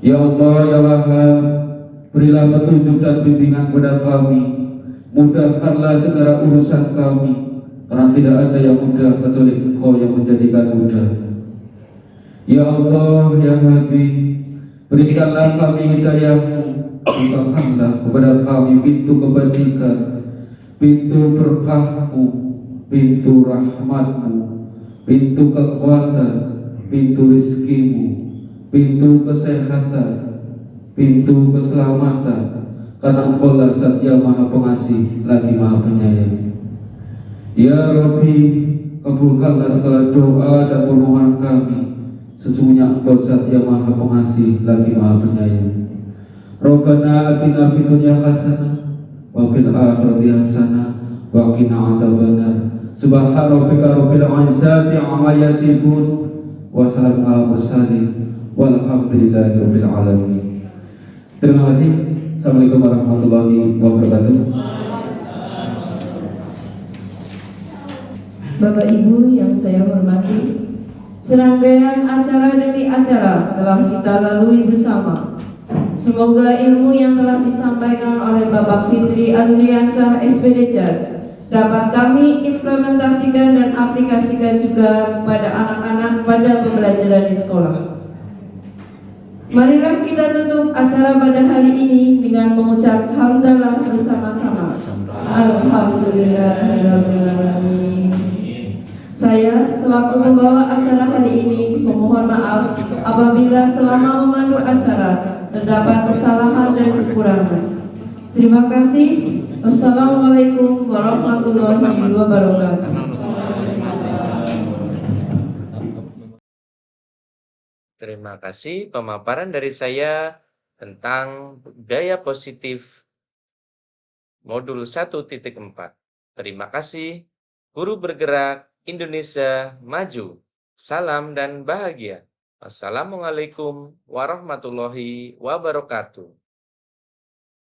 Ya Allah, Ya Wahhab, berilah petunjuk dan bimbingan kepada kami, mudahkanlah segala urusan kami, karena tidak ada yang mudah kecuali Engkau yang menjadikan mudah. Ya Allah, Ya Hadi, berikanlah kami hidayah-Mu, bukakanlah kepada kami pintu kebajikan, pintu berkah-Mu, pintu rahmat-Mu, pintu kekuatan, pintu rizki-Mu, pintu kesehatan, pintu keselamatan, karena Engkau lah Zat yang Maha Pengasih lagi Maha Penyayang. Ya Rabbi, kabulkanlah segala doa dan permohonan kami, sesungguhnya Engkau Zat yang Maha Pengasih lagi Maha Penyayang. Rabbana atina fid dunya hasanah wa fil akhirati hasanah wa qina adzabannar. Subhana rabbika rabbil izzati amma yasifun wa salamun alal mursalin walhamdulillahi rabbil alamin. Terima kasih. Assalamualaikum warahmatullahi wabarakatuh. Bapak Ibu yang saya hormati, serangkaian acara demi acara telah kita lalui bersama. Semoga ilmu yang telah disampaikan oleh Bapak Fitri Andriansah SPD JAS dapat kami implementasikan dan aplikasikan juga pada anak-anak pada pembelajaran di sekolah. Marilah kita tutup acara pada hari ini dengan mengucap hamdalah bersama-sama. Alhamdulillahirrahmanirrahim. Saya selaku membawa acara hari ini memohon maaf apabila selama memandu acara terdapat kesalahan dan kekurangan. Terima kasih. Wassalamualaikum warahmatullahi wabarakatuh. Terima kasih pemaparan dari saya tentang budaya positif modul 1.4. Terima kasih. Guru bergerak Indonesia maju. Salam dan bahagia. Wassalamualaikum warahmatullahi wabarakatuh.